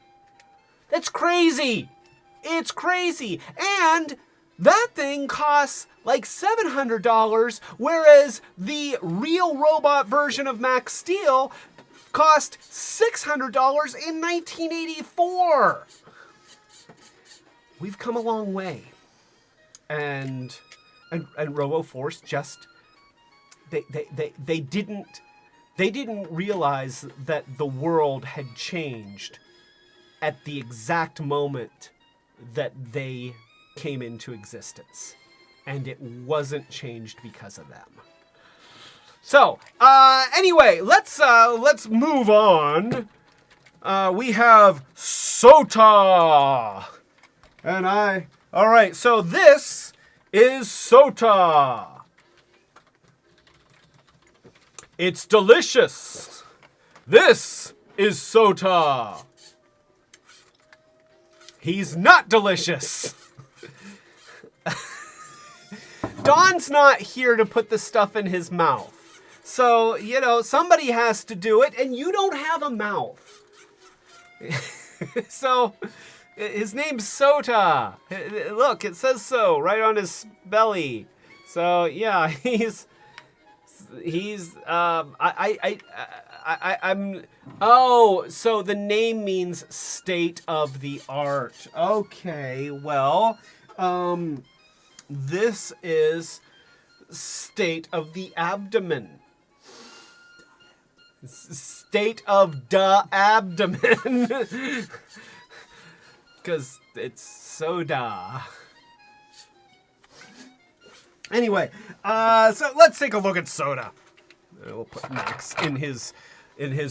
That's crazy. It's crazy. And that thing costs like $700, whereas the real robot version of Maxx Steele cost $600 in 1984. We've come a long way. And Robo Force just they didn't realize that the world had changed at the exact moment that they came into existence, and it wasn't changed because of them. So anyway, let's move on. We have Sota, and all right. So this is Sota. It's delicious. This is Sota. He's not delicious. Don's not here to put the stuff in his mouth. So, somebody has to do it, and you don't have a mouth. So, his name's Sota. Look, it says so right on his belly. So, yeah, he's I'm. Oh, so the name means state of the art. Okay, well, this is state of the abdomen. State of the abdomen. Because it's soda. Anyway, so let's take a look at soda. We'll put Max in his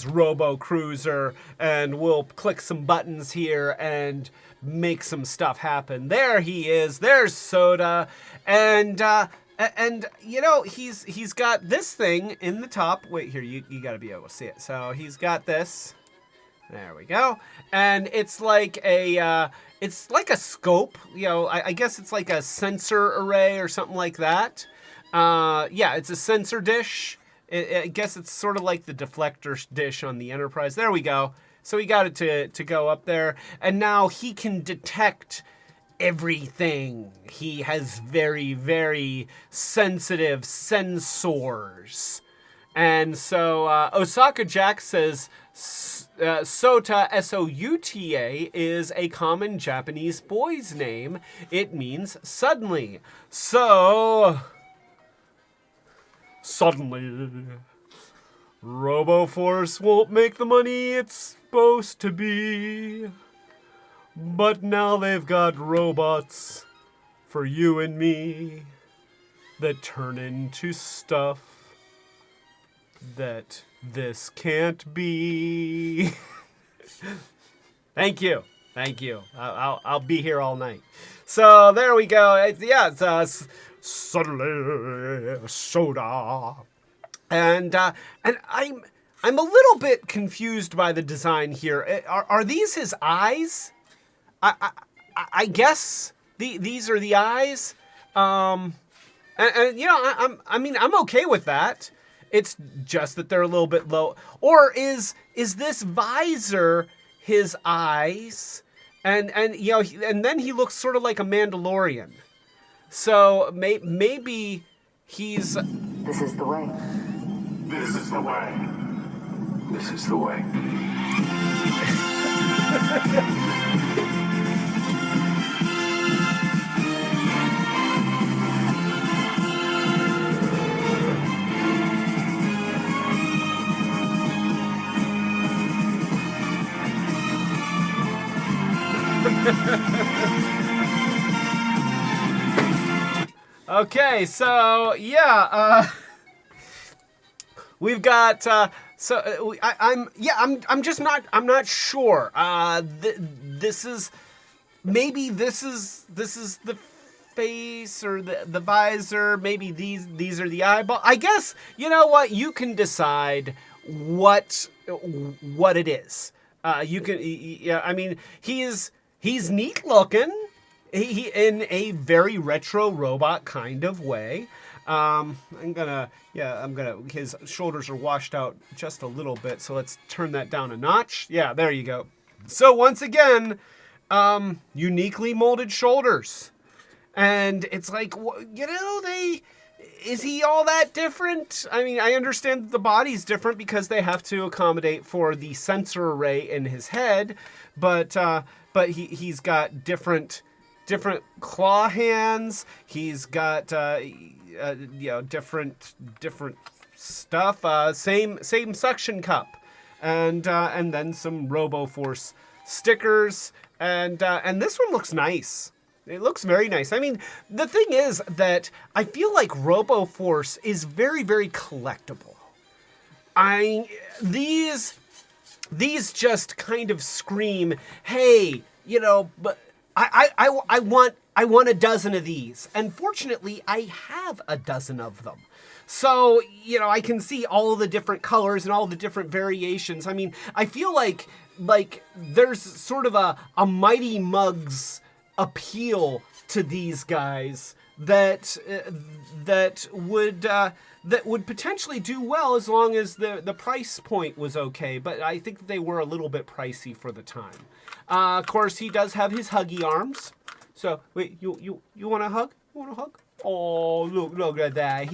Robo Cruiser, and we'll click some buttons here and make some stuff happen. There he is. There's soda, and you know he's got this thing in the top. Wait here, you got to be able to see it. So he's got this. There we go, and it's like a scope. You know, I guess it's like a sensor array or something like that. Yeah, it's a sensor dish. I guess it's sort of like the deflector dish on the Enterprise. There we go. So we got it to go up there, and now he can detect everything. He has very, very sensitive sensors. And so Osaka Jack says Sota, S-O-U-T-A, is a common Japanese boy's name. It means suddenly. So, suddenly, Robo Force won't make the money it's supposed to be. But now they've got robots for you and me that turn into stuff that this can't be. Thank you. I'll be here all night. So there we go. It's suddenly soda, and I'm a little bit confused by the design here. Are these his eyes? I guess these are the eyes. And you know, I'm okay with that. It's just that they're a little bit low. Or is this visor his eyes? And you know, and then he looks sort of like a Mandalorian. So maybe he's. This is the way. This is the way. This is the way. Okay, so yeah, we've got I'm not sure. This is the face or the visor. Maybe these are the eyeball. I guess you know what, you can decide what it is. You can, yeah. I mean, he's neat looking. He in a very retro robot kind of way. His shoulders are washed out just a little bit, so let's turn that down a notch. Yeah, there you go. So once again, uniquely molded shoulders. And it's like, you know, is he all that different? I mean, I understand that the body's different because they have to accommodate for the sensor array in his head, but he's got different claw hands. He's got different stuff. Same suction cup, and then some Robo Force stickers, and this one looks nice. It looks very nice. I mean, the thing is that I feel like Robo Force is very, very collectible. These just kind of scream, hey, you know, but I want a dozen of these. And fortunately, I have a dozen of them. So, you know, I can see all the different colors and all the different variations. I mean, I feel like there's sort of a Mighty Mugs appeal to these guys that would potentially do well as long as the price point was okay. But I think that they were a little bit pricey for the time. Of course, he does have his huggy arms. So wait, you want a hug? You want a hug? Oh, look at that.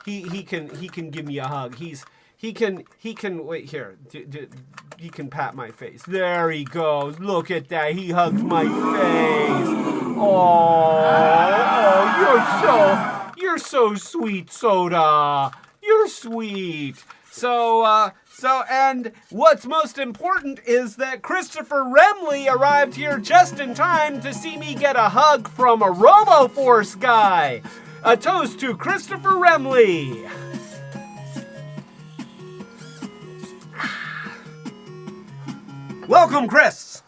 he can give me a hug. He can wait here. He can pat my face. There he goes. Look at that. He hugs my face. Oh, you're so sweet, Soda. You're sweet. And what's most important is that Christopher Remley arrived here just in time to see me get a hug from a Robo Force guy. A toast to Christopher Remley. Welcome, Chris.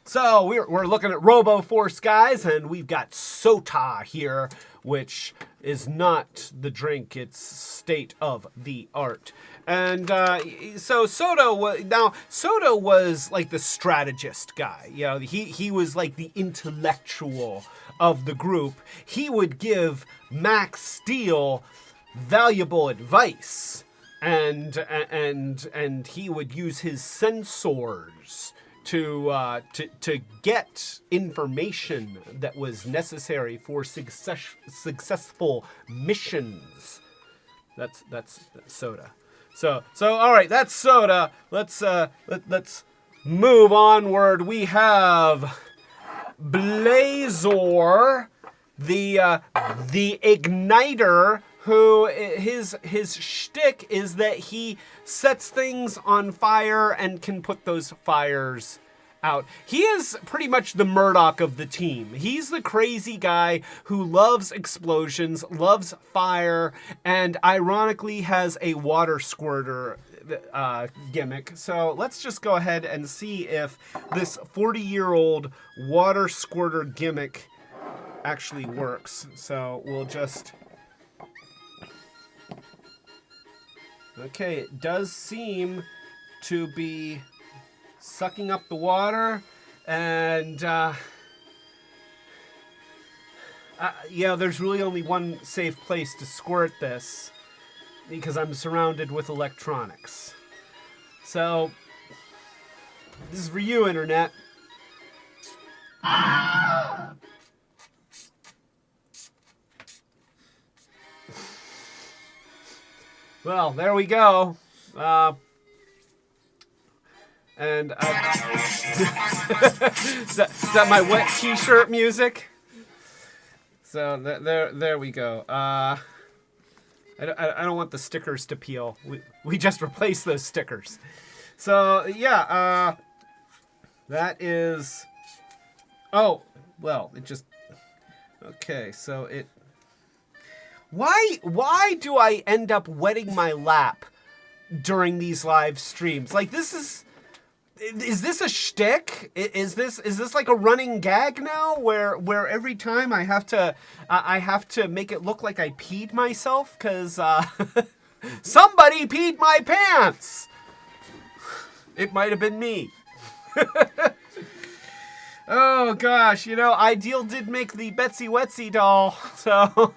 So we're looking at Robo Force guys, and we've got Sota here, which is not the drink; it's state of the art. And so Sota was like the strategist guy. You know, he was like the intellectual of the group. He would give Maxx Steele valuable advice. And he would use his sensors to get information that was necessary for successful missions. That's Soda. So all right, that's Soda. Let's move onward. We have Blazor, the igniter, who his shtick is that he sets things on fire and can put those fires out. He is pretty much the Murdoch of the team. He's the crazy guy who loves explosions, loves fire, and ironically has a water squirter gimmick. So let's just go ahead and see if this 40-year-old water squirter gimmick actually works. So we'll just... Okay, it does seem to be sucking up the water, and there's really only one safe place to squirt this, because I'm surrounded with electronics. So, this is for you, Internet. Well, there we go. And is that my wet T-shirt music? So there we go. I don't want the stickers to peel. We just replaced those stickers. So yeah, that is. Oh well, it just. Okay, so it. Why do I end up wetting my lap during these live streams? Like, is this a shtick? Is this like a running gag now, where every time I have to make it look like I peed myself because somebody peed my pants? It might have been me. Oh gosh, Ideal did make the Betsy Wetsy doll, so.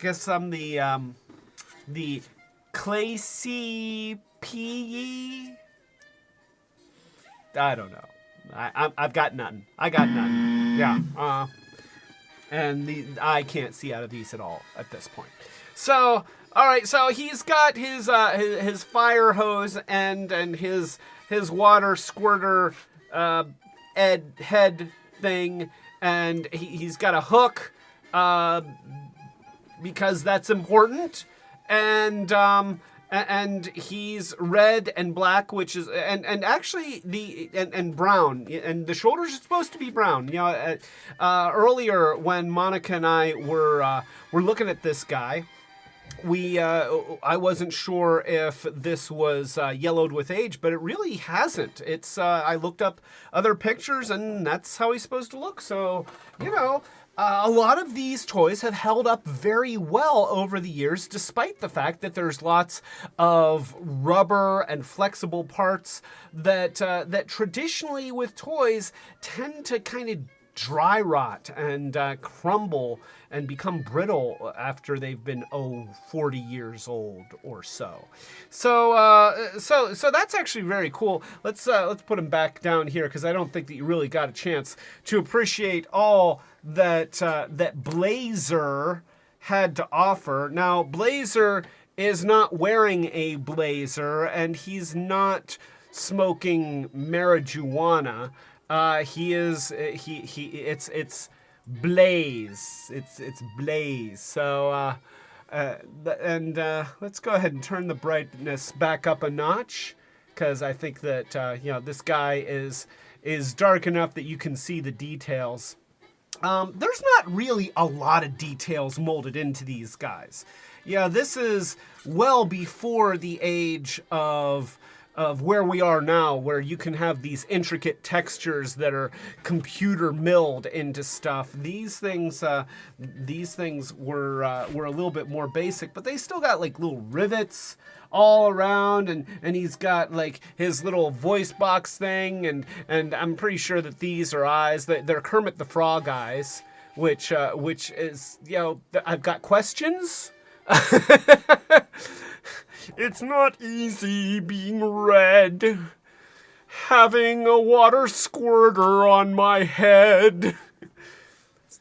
Guess I'm the Clacy P. I don't know. I've got nothing. I got nothing. Yeah. And I can't see out of these at all at this point. So all right. So he's got his fire hose and his water squirter head thing, and he's got a hook. Because that's important, and he's red and black, which is and actually and brown, and the shoulders are supposed to be brown. Earlier when Monica and I were looking at this guy, I wasn't sure if this was yellowed with age, but it really hasn't. It's I looked up other pictures, and that's how he's supposed to look. So a lot of these toys have held up very well over the years, despite the fact that there's lots of rubber and flexible parts that traditionally with toys tend to kind of dry rot and crumble and become brittle after they've been 40 years old or so. So that's actually very cool. Let's put him back down here because I don't think that you really got a chance to appreciate all that Blazor had to offer. Now, Blazer is not wearing a blazer, and he's not smoking marijuana. It's Blaze. It's Blaze. So, let's go ahead and turn the brightness back up a notch, because I think that this guy is dark enough that you can see the details. There's not really a lot of details molded into these guys. Yeah, this is well before the age of where we are now, where you can have these intricate textures that are computer milled into stuff. These things were a little bit more basic, but they still got like little rivets all around, and he's got like his little voice box thing, and I'm pretty sure that these are eyes. They're Kermit the Frog eyes, which is, I've got questions. It's not easy being red, having a water squirter on my head.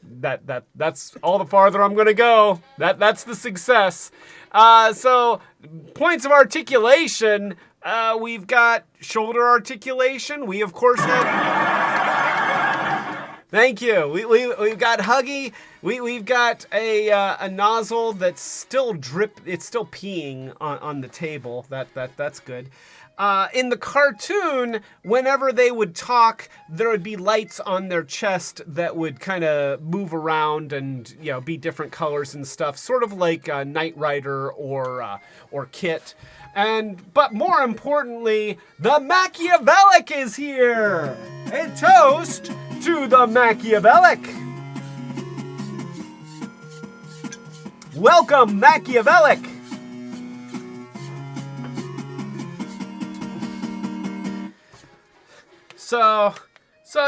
That's all the farther I'm gonna go. That's the success. So points of articulation. We've got shoulder articulation. We of course have. Thank you. We've got Huggy. We've got a nozzle that's still it's still peeing on the table. That's good. In the cartoon, whenever they would talk, there would be lights on their chest that would kind of move around and be different colors and stuff, sort of like Knight Rider or Kit. But more importantly, the Machiavellic is here. A toast to the Machiavellic. Welcome, Machiavellic. So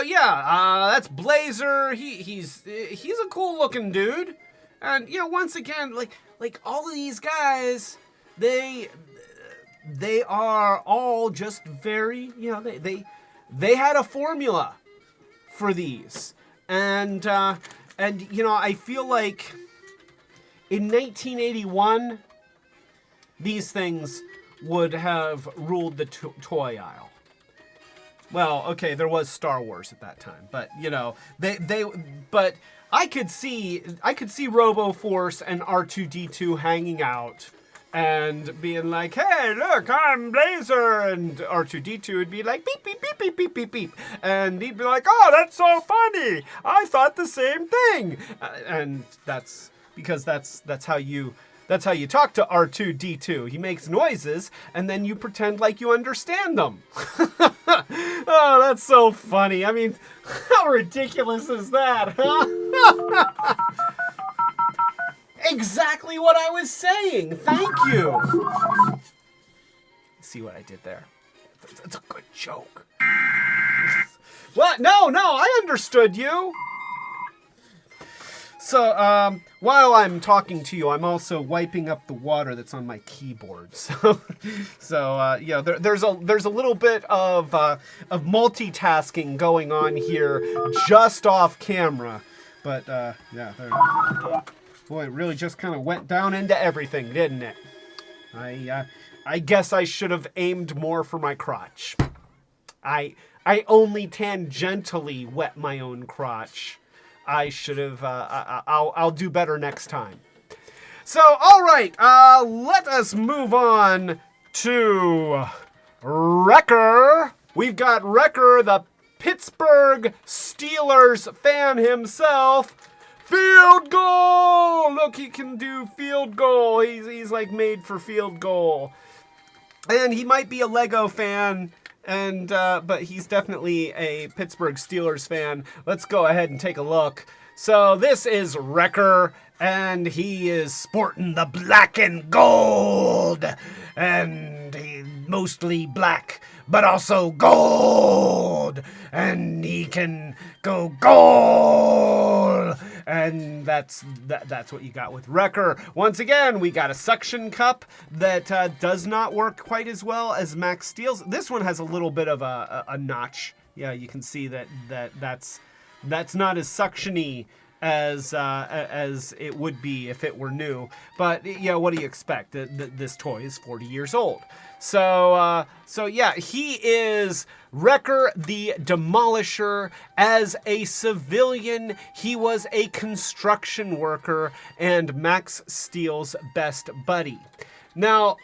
yeah, that's Blazer. He's a cool looking dude, and once again, like all of these guys, they are all just very, they had a formula for these, and I feel like in 1981, these things would have ruled the toy aisle. Well, okay, there was Star Wars at that time, but but I could see Robo Force and R2-D2 hanging out and being like, "Hey, look, I'm Blazer," and R2-D2 would be like, "Beep beep beep beep beep beep beep," and he'd be like, "Oh, that's so funny! I thought the same thing," and that's because that's how you talk to R2-D2. He makes noises, and then you pretend like you understand them. Oh, that's so funny. I mean, how ridiculous is that, huh? Exactly what I was saying. Thank you. See what I did there? That's a good joke. What? No, I understood you. So, while I'm talking to you, I'm also wiping up the water that's on my keyboard. So there's a little bit of multitasking going on here, just off camera. But boy, it really just kind of went down into everything, didn't it? I guess I should have aimed more for my crotch. I only tangentially wet my own crotch. I should have, I'll do better next time. So, all right, let us move on to Wrecker. We've got Wrecker, the Pittsburgh Steelers fan himself. Field goal! Look, he can do field goal. He's like made for field goal. And he might be a Lego fan, but he's definitely a Pittsburgh Steelers fan. Let's go ahead and take a look. So this is Wrecker, and he is sporting the black and gold. And he's mostly black, but also gold. And he can go goal. And that's what you got with Wrecker. Once again, we got a suction cup that does not work quite as well as Maxx Steele's. This one has a little bit of a notch. Yeah, you can see that's not as suctiony as it would be if it were new. But yeah, what do you expect? This toy is 40 years old. So yeah, he is Wrecker the Demolisher. As a civilian, he was a construction worker and Maxx Steele's best buddy. Now,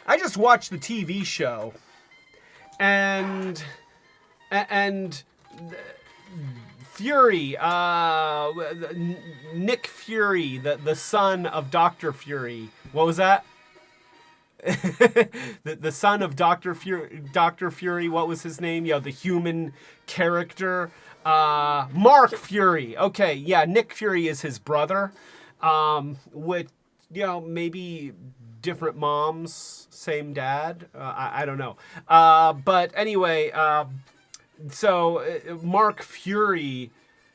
I just watched the TV show, and Fury, Nick Fury, the son of Dr. Fury. What was that? the son of Dr. Fury, what was his name? The human character. Mark Fury. Okay, yeah, Nick Fury is his brother. With, maybe different moms, same dad. I don't know. But anyway, so Mark Fury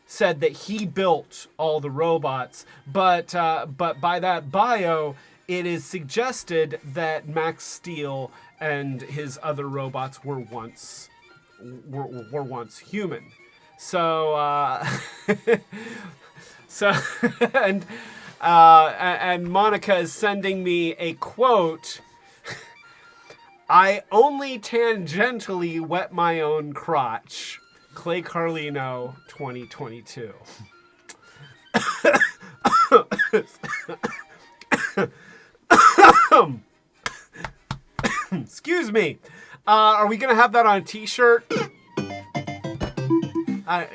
said that he built all the robots, but by that bio, it is suggested that Maxx Steele and his other robots were once human. So and Monica is sending me a quote. I only tangentially wet my own crotch. Clay Carlino, 2022. Excuse me. Are we gonna have that on a t-shirt? I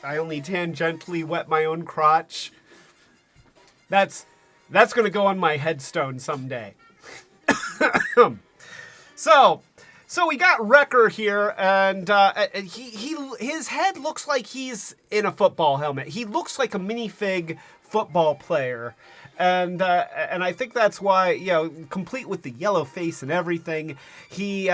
only tangentially wet my own crotch. That's gonna go on my headstone someday. So we got Wrecker here, and his head looks like he's in a football helmet. He looks like a minifig football player, and I think that's why, complete with the yellow face and everything, he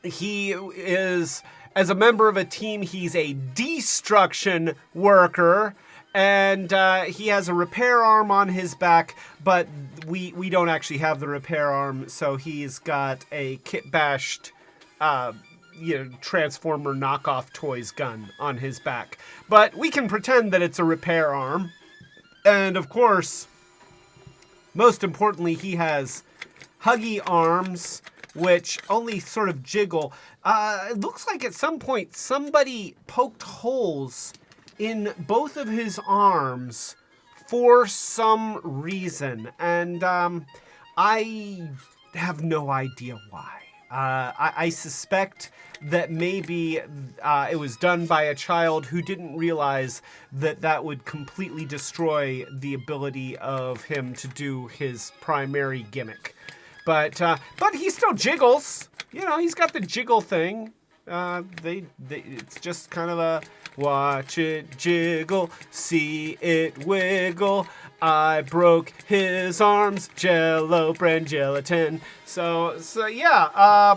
is, as a member of a team, he's a destruction worker. And he has a repair arm on his back, but we don't actually have the repair arm, so he's got a kit-bashed, Transformer knockoff toys gun on his back. But we can pretend that it's a repair arm. And, of course, most importantly, he has huggy arms, which only sort of jiggle. It looks like at some point somebody poked holes in both of his arms for some reason, and I have no idea why. I suspect that maybe it was done by a child who didn't realize that would completely destroy the ability of him to do his primary gimmick. But he still jiggles. He's got the jiggle thing. It's just kind of a watch it jiggle, see it wiggle. I broke his arms, Jello brand gelatin. So yeah.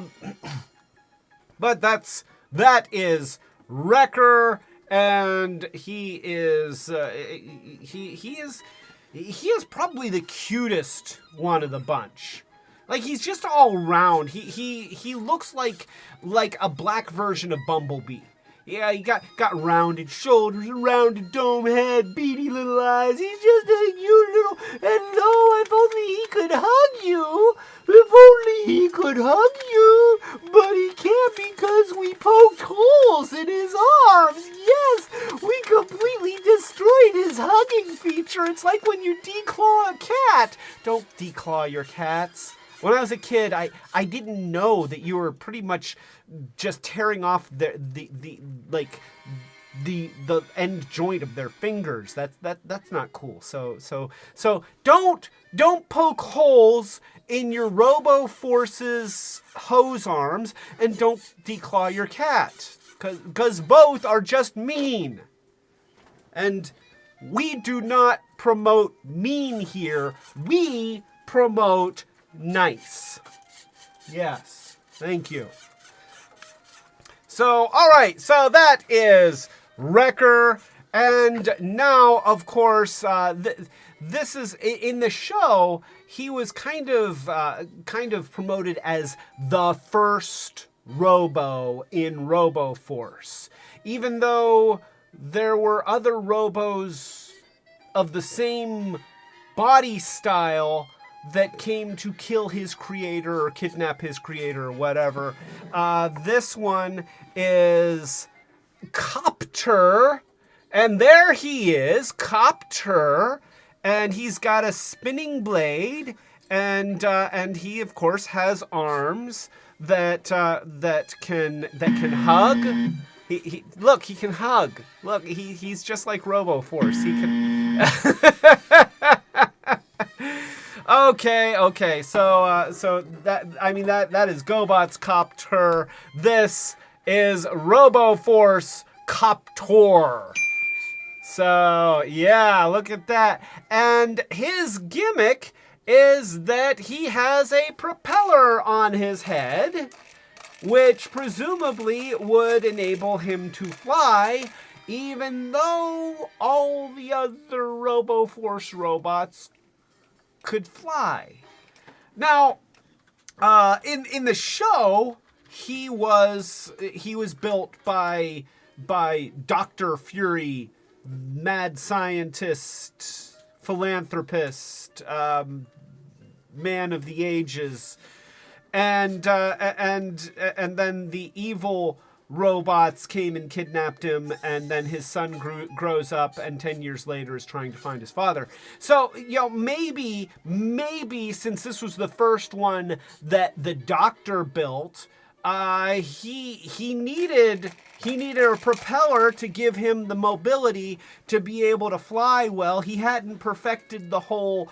But that is Wrecker, and he is probably the cutest one of the bunch. Like, he's just all round. He looks like a black version of Bumblebee. Yeah, he got rounded shoulders, a rounded dome head, beady little eyes. He's just a cute little... And oh, if only he could hug you. If only he could hug you. But he can't because we poked holes in his arms. Yes, we completely destroyed his hugging feature. It's like when you declaw a cat. Don't declaw your cats. When I was a kid, I didn't know that you were pretty much just tearing off the end joint of their fingers. That's not cool. So don't poke holes in your Robo Force's hose arms, and don't declaw your cat, because both are just mean. And we do not promote mean here. We promote nice. Yes, thank you. So, all right, so that is Wrecker, and now, of course, this is in the show. He was kind of promoted as the first Robo in Robo Force, even though there were other Robos of the same body style that came to kill his creator or kidnap his creator or whatever. This one is Copter, and there he is, Copter, and he's got a spinning blade, and he of course has arms that can hug. Look, he can hug. Look, he's just like Robo Force. He can. Okay. So that is GoBots Copter. This is Robo Force Coptor. So yeah, look at that. And his gimmick is that he has a propeller on his head, which presumably would enable him to fly, even though all the other Robo Force robots could fly. Now, in the show, he was built by Dr. Fury, mad scientist, philanthropist, man of the ages, and then the evil robots came and kidnapped him, and then his son grows up, and 10 years later is trying to find his father. So, maybe since this was the first one that the Doctor built, he needed a propeller to give him the mobility to be able to fly well. He hadn't perfected the whole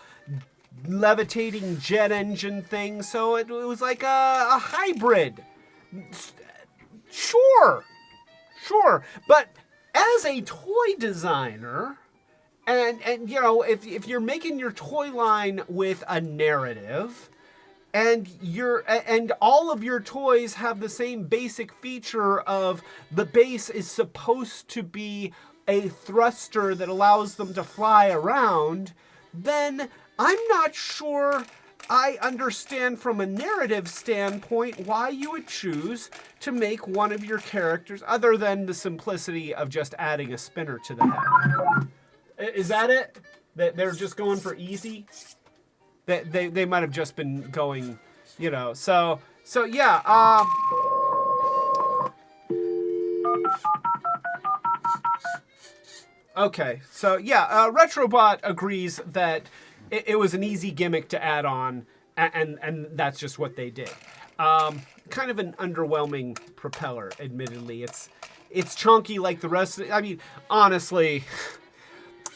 levitating jet engine thing, so it was like a hybrid. Sure. But as a toy designer, and if you're making your toy line with a narrative, and all of your toys have the same basic feature of the base is supposed to be a thruster that allows them to fly around, then I'm not sure I understand from a narrative standpoint why you would choose to make one of your characters, other than the simplicity of just adding a spinner to the head. Is that it? That they're just going for easy? They might have just been going, so yeah. Okay, so yeah, Retrobot agrees that it was an easy gimmick to add on, and that's just what they did. Kind of an underwhelming propeller, admittedly. It's chunky like the rest of it. I mean, honestly,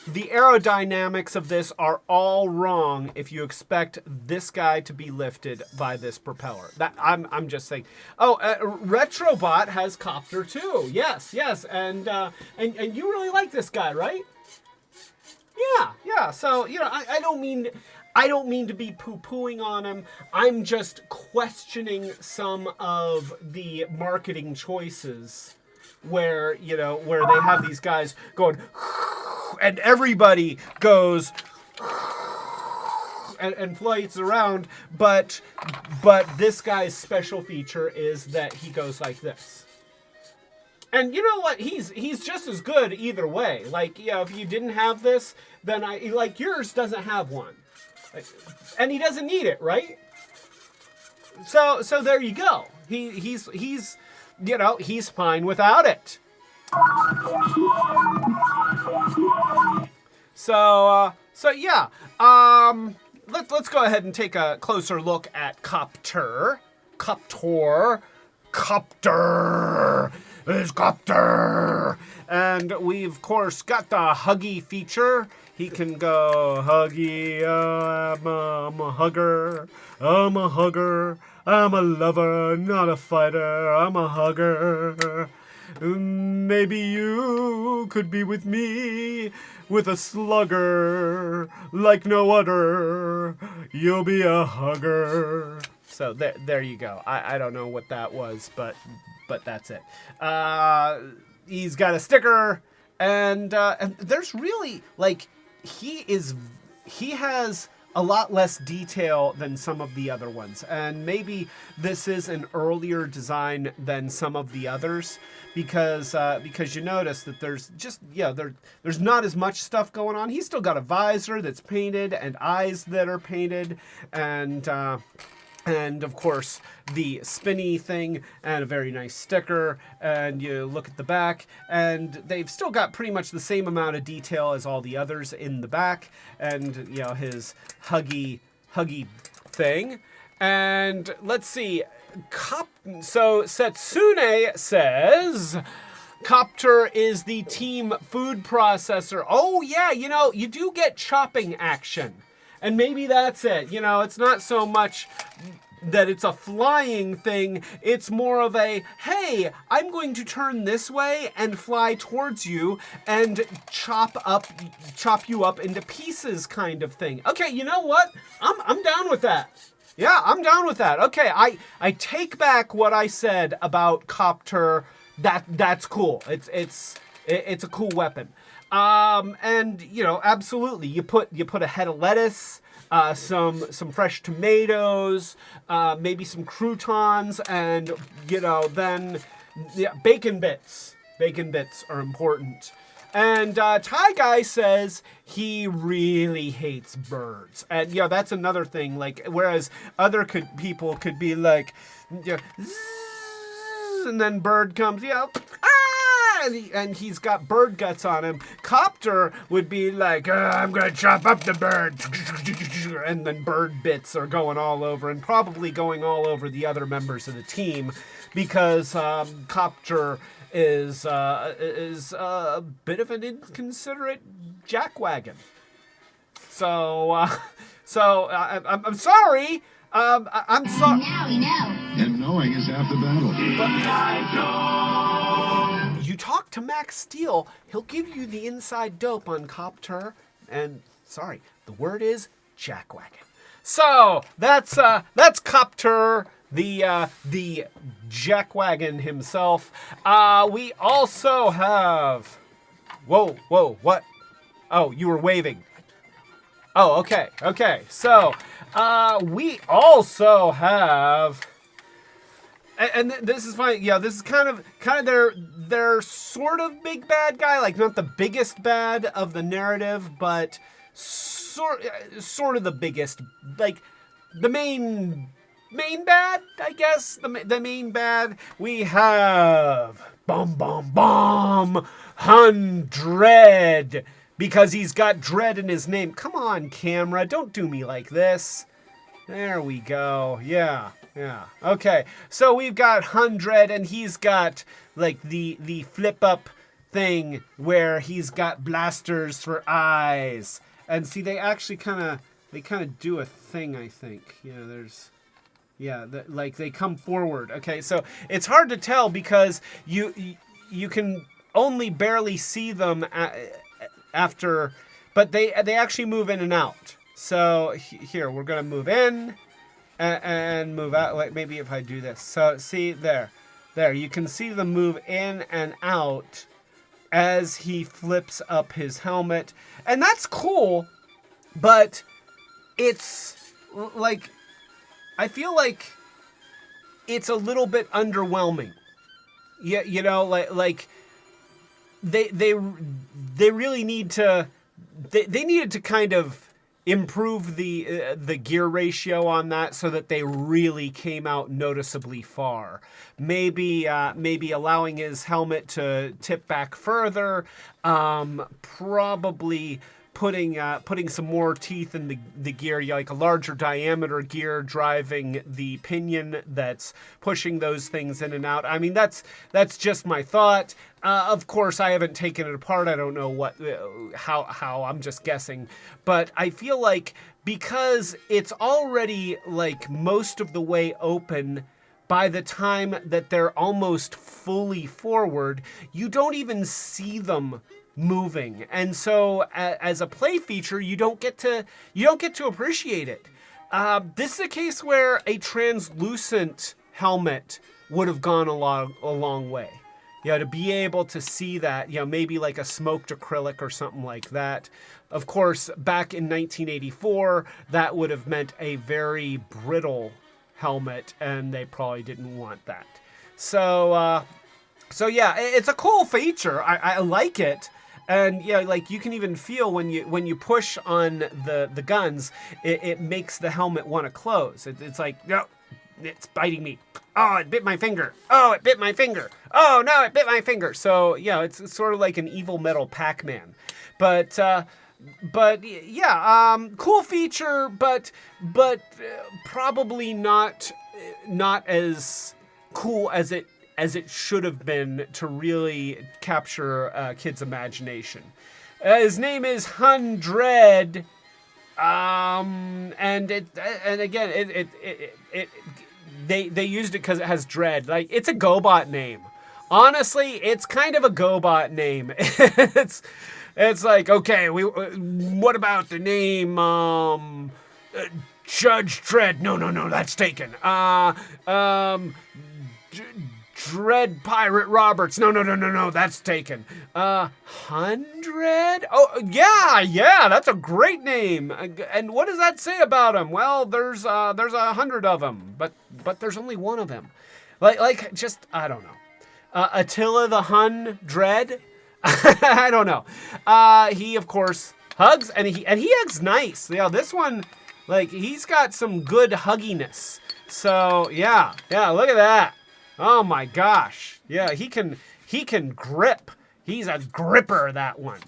the aerodynamics of this are all wrong if you expect this guy to be lifted by this propeller. That I'm just saying. Oh, Retrobot has Copter too. Yes, and you really like this guy, right? Yeah. So I don't mean to be poo-pooing on him. I'm just questioning some of the marketing choices where they have these guys going, and everybody goes and flights around, but this guy's special feature is that he goes like this. And you know what? He's just as good either way. Like, if you didn't have this, then yours doesn't have one. And he doesn't need it, right? So there you go. He's fine without it. So yeah. Let's go ahead and take a closer look at Copter. It's Copter! And we've, of course, got the huggy feature. He can go huggy, I'm a hugger, I'm a lover, not a fighter, I'm a hugger. Maybe you could be with me, with a slugger, like no other, you'll be a hugger. So there you go. I don't know what that was, but that's it. He's got a sticker, and there's really, he has a lot less detail than some of the other ones. And maybe this is an earlier design than some of the others because you notice that there's just, there's not as much stuff going on. He's still got a visor that's painted and eyes that are painted and of course the spinny thing and a very nice sticker, and you look at the back and they've still got pretty much the same amount of detail as all the others in the back, and his huggy thing. And let's see, so Setsune says Copter is the team food processor. Oh yeah, you do get chopping action. And maybe that's it. It's not so much that it's a flying thing. It's more of a, hey, I'm going to turn this way and fly towards you and chop you up into pieces kind of thing. Okay, you know what? I'm down with that. Yeah, I'm down with that. Okay, I take back what I said about Copter. That's cool. It's a cool weapon. And absolutely, you put a head of lettuce, some fresh tomatoes, maybe some croutons, and then bacon bits. Bacon bits are important. And Ty Guy says he really hates birds, and that's another thing. Like, whereas other people could be like, zzz, and then bird comes, and he's got bird guts on him. Copter would be like, I'm going to chop up the bird. And then bird bits are going all over, and probably going all over the other members of the team, because Copter is a bit of an inconsiderate jackwagon. So I'm sorry. I'm sorry. Now we know. And knowing is half the battle. You talk to Maxx Steele, he'll give you the inside dope on Copter, and sorry, the word is jackwagon. So that's Copter, the jackwagon himself. We also have, whoa, what? Oh, you were waving. Oh, okay. So we also have. And this is fine. Yeah, this is kind of their sort of big bad guy, like not the biggest bad of the narrative, but sort of the biggest, like the main bad, I guess. The main bad. We have Bomb 100, because he's got dread in his name. Come on, camera, don't do me like this. There we go. Yeah. Okay. So we've got 100, and he's got like the flip up thing where he's got blasters for eyes. And see, they actually kind of do a thing, I think. Like they come forward. Okay. So it's hard to tell because you can only barely see them after, but they actually move in and out. So here, we're going to move in and move out. Like, maybe if I do this. So see there, you can see them move in and out as he flips up his helmet. And that's cool, but it's like, I feel like it's a little bit underwhelming. Yeah, like they really need to, they needed to kind of improve the gear ratio on that so that they really came out noticeably far. Maybe allowing his helmet to tip back further. Probably putting some more teeth in the gear, like a larger diameter gear driving the pinion that's pushing those things in and out. I mean, that's just my thought. Of course, I haven't taken it apart. I don't know how. I'm just guessing. But I feel like because it's already like most of the way open, by the time that they're almost fully forward, you don't even see them moving, and so as a play feature, you don't get to appreciate it. This is a case where a translucent helmet would have gone a long way. to be able to see that, maybe like a smoked acrylic or something like that. Of course, back in 1984, that would have meant a very brittle helmet, and they probably didn't want that. So yeah, it's a cool feature. I like it. And yeah, like you can even feel when you push on the guns, it makes the helmet want to close. It's like, no, it's biting me. Oh, it bit my finger. Oh, it bit my finger. Oh no, it bit my finger. So yeah, it's sort of like an evil metal Pac-Man. But yeah, cool feature, but probably not as cool as it should have been to really capture kids' imagination. His name is Hundred, and again, they used it because it has dread. Like, it's a GoBot name. Honestly, it's kind of a GoBot name. It's like, okay, what about the name Judge Dredd? No, that's taken. Dread Pirate Roberts. No, that's taken. 100? Oh, yeah, that's a great name. And what does that say about him? Well, there's 100 of them, but there's only one of him. Like just, I don't know. Attila the Hun Dread? I don't know. He, of course, hugs, and he hugs nice. Yeah, this one, like, he's got some good hugginess. So, yeah, look at that. Oh my gosh. Yeah, he can grip. He's a gripper, that one.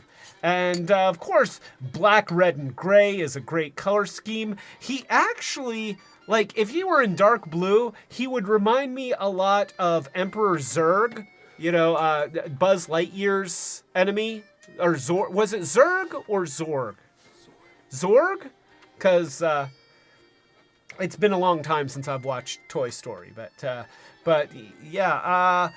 And of course, black, red, and gray is a great color scheme. He actually, like, if he were in dark blue, he would remind me a lot of Emperor Zurg, Buzz Lightyear's enemy. Or Zorg. Was it Zurg or Zorg? Zorg? Because it's been a long time since I've watched Toy Story, but yeah,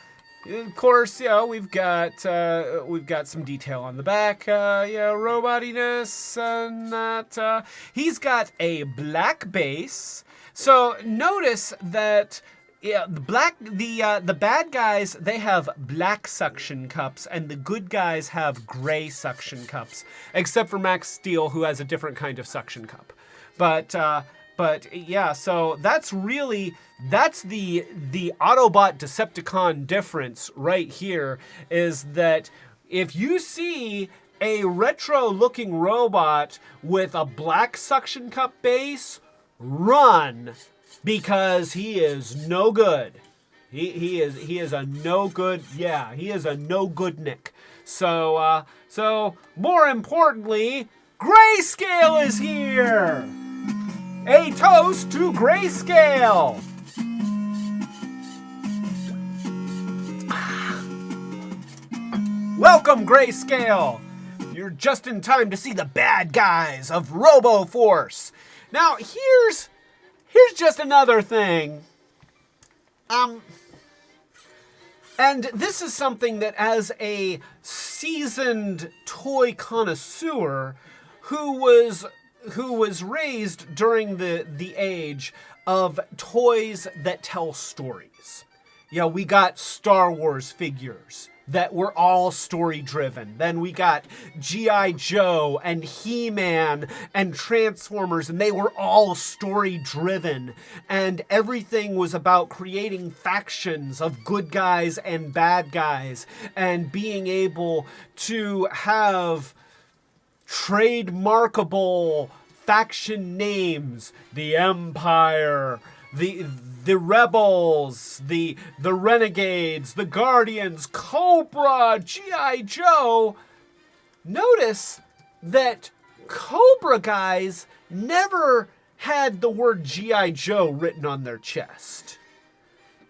of course, we've got some detail on the back, robotiness, and that he's got a black base. So notice that the bad guys, they have black suction cups, and the good guys have gray suction cups, except for Maxx Steele, who has a different kind of suction cup. But yeah, so that's the Autobot Decepticon difference right here, is that if you see a retro-looking robot with a black suction cup base, run, because he is no good. He is a no good. Yeah, he is a no good Nick. So more importantly, Grayscale is here. A toast to Grayscale! Welcome, Grayscale! You're just in time to see the bad guys of Robo Force. Now, here's just another thing. And this is something that, as a seasoned toy connoisseur who was raised during the age of toys that tell stories. We got Star Wars figures that were all story-driven. Then we got G.I. Joe and He-Man and Transformers, and they were all story-driven. And everything was about creating factions of good guys and bad guys, and being able to have trademarkable faction names: the Empire, the Rebels, the Renegades, the Guardians, Cobra, G.I. Joe. Notice that Cobra guys never had the word G.I. Joe written on their chest,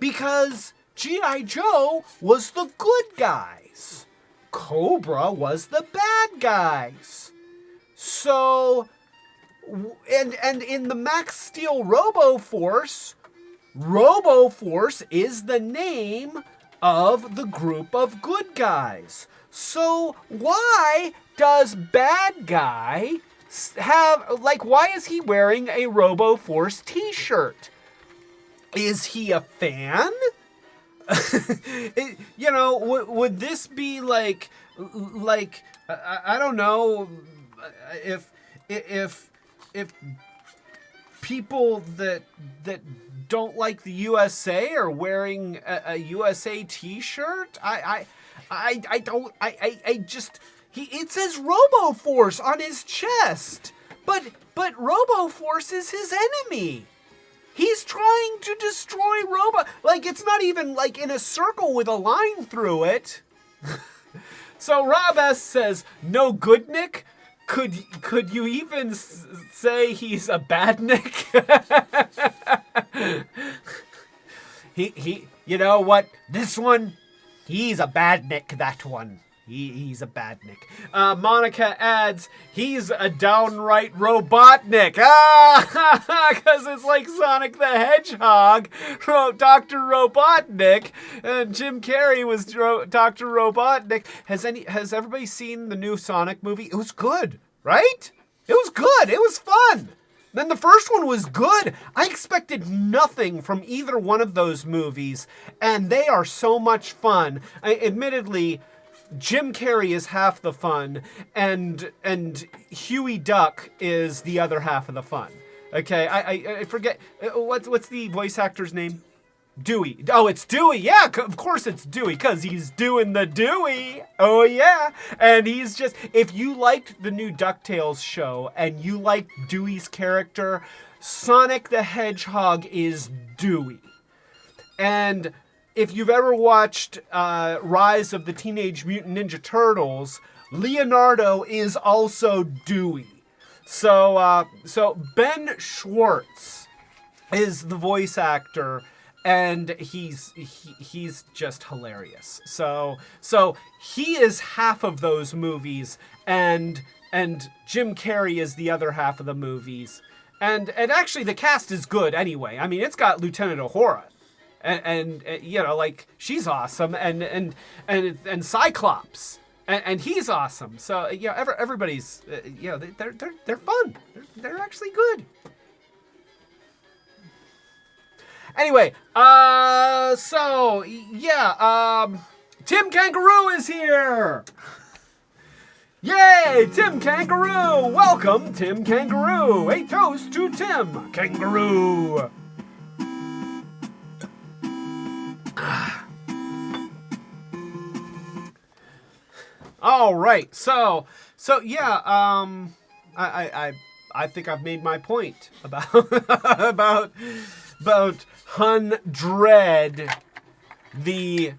because G.I. Joe was the good guys. Cobra was the bad guys. So, and in the Maxx Steele Robo Force is the name of the group of good guys. So why does bad guy why is he wearing a Robo Force t-shirt? Is he a fan? would this be like I don't know if people that don't like the USA are wearing a USA T-shirt. It says Robo Force on his chest, but Robo Force is his enemy. He's trying to destroy Robo. Like, it's not even like in a circle with a line through it. So Rob S says, "No good Nick? Could you even say he's a bad Nick?" he you know what? This one, he's a bad Nick, that one. He's a bad Nick. Monica adds, he's a downright Robotnik. Because it's like Sonic the Hedgehog, Dr. Robotnik, and Jim Carrey was Dr. Robotnik. Has everybody seen the new Sonic movie? It was good, right? It was good. It was fun. Then the first one was good. I expected nothing from either one of those movies, and they are so much fun. Admittedly, Jim Carrey is half the fun, and Huey Duck is the other half of the fun. Okay, I forget what's the voice actor's name? Dewey. Oh, it's Dewey. Yeah, of course it's Dewey, because he's doing the Dewey. Oh, yeah. And he's just, if you liked the new DuckTales show and you liked Dewey's character, Sonic the Hedgehog is Dewey. And if you've ever watched Rise of the Teenage Mutant Ninja Turtles, Leonardo is also Dewey. So Ben Schwartz is the voice actor, and he's just hilarious. So he is half of those movies, and Jim Carrey is the other half of the movies. And actually the cast is good anyway. I mean, it's got Lieutenant Uhura. And you know, like, she's awesome, and Cyclops, and he's awesome. So yeah, everybody's they're fun. They're actually good. Anyway, Tim Kangaroo is here. Yay, Tim Kangaroo! Welcome, Tim Kangaroo. A toast to Tim Kangaroo. All right, so yeah, I think I've made my point about Hun Dredd, the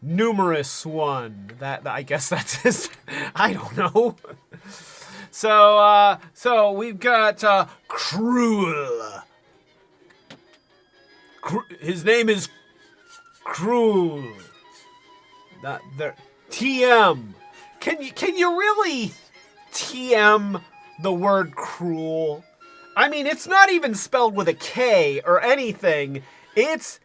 numerous one. That I guess that's his. I don't know. So we've got Cruel. His name is Cruel. The TM. Can you really TM the word cruel? I mean, it's not even spelled with a K or anything. It's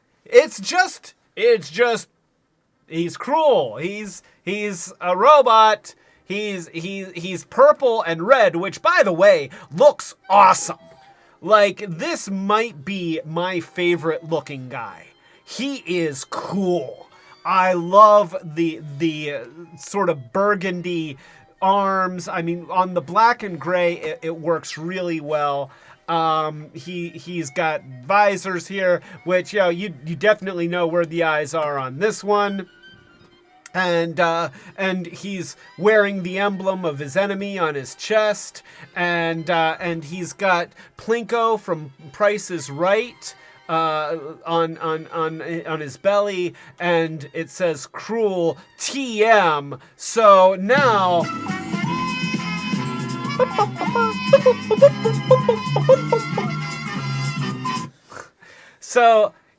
just he's cruel. He's a robot. He's purple and red, which, by the way, looks awesome. Like, this might be my favorite looking guy. He is cool. I love the sort of burgundy arms. I mean, on the black and gray, it works really well. He's got visors here, which, you know, you definitely know where the eyes are on this one. And he's wearing the emblem of his enemy on his chest, and he's got Plinko from Price is Right on his belly, and it says Cruel TM. So now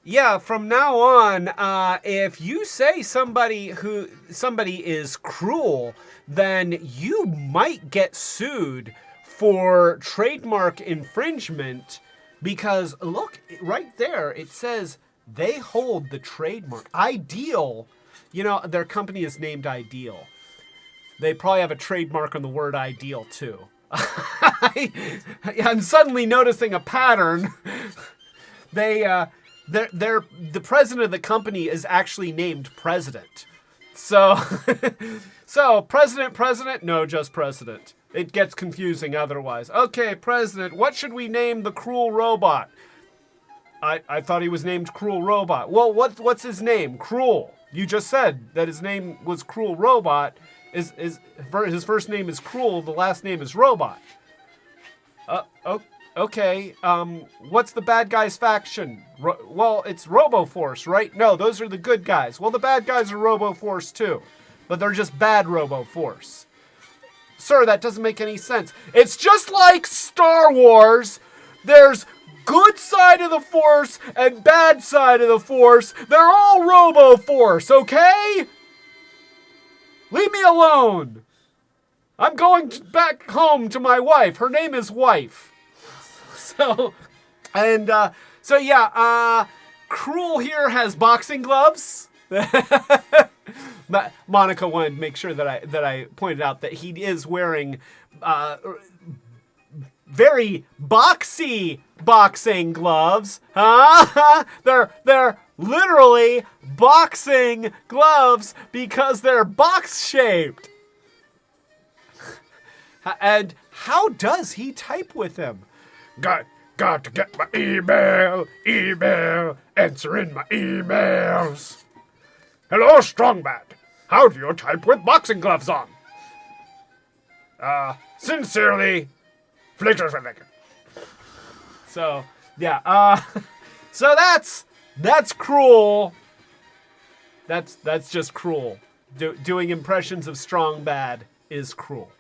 yeah, from now on, if you say somebody is cruel, then you might get sued for trademark infringement, because look, right there, it says they hold the trademark. Ideal, you know, their company is named Ideal. They probably have a trademark on the word ideal too. I'm suddenly noticing a pattern. the president of the company is actually named President. So, so president, no, just president. It gets confusing otherwise. Okay, president, what should we name the cruel robot? I thought he was named Cruel Robot. Well, what's his name? Cruel. You just said that his name was Cruel Robot. His first name is Cruel. The last name is Robot. Okay. What's the bad guy's faction? Well, it's Robo Force, right? No, those are the good guys. Well, the bad guys are Robo Force too, but they're just bad Robo Force. Sir, that doesn't make any sense. It's just like Star Wars. There's good side of the Force and bad side of the Force. They're all Robo Force, okay? Leave me alone. I'm going back home to my wife. Her name is Wife. So yeah, Cruel here has boxing gloves. Monica wanted to make sure that I pointed out that he is wearing very boxy boxing gloves. They're literally boxing gloves because they're box shaped. And how does he type with them? Got to get my email, answering my emails. Hello, Strongbat. How do you type with boxing gloves on? Sincerely, Flicker. So, yeah, so that's Cruel. That's just Cruel. Doing impressions of Strongbat is Cruel.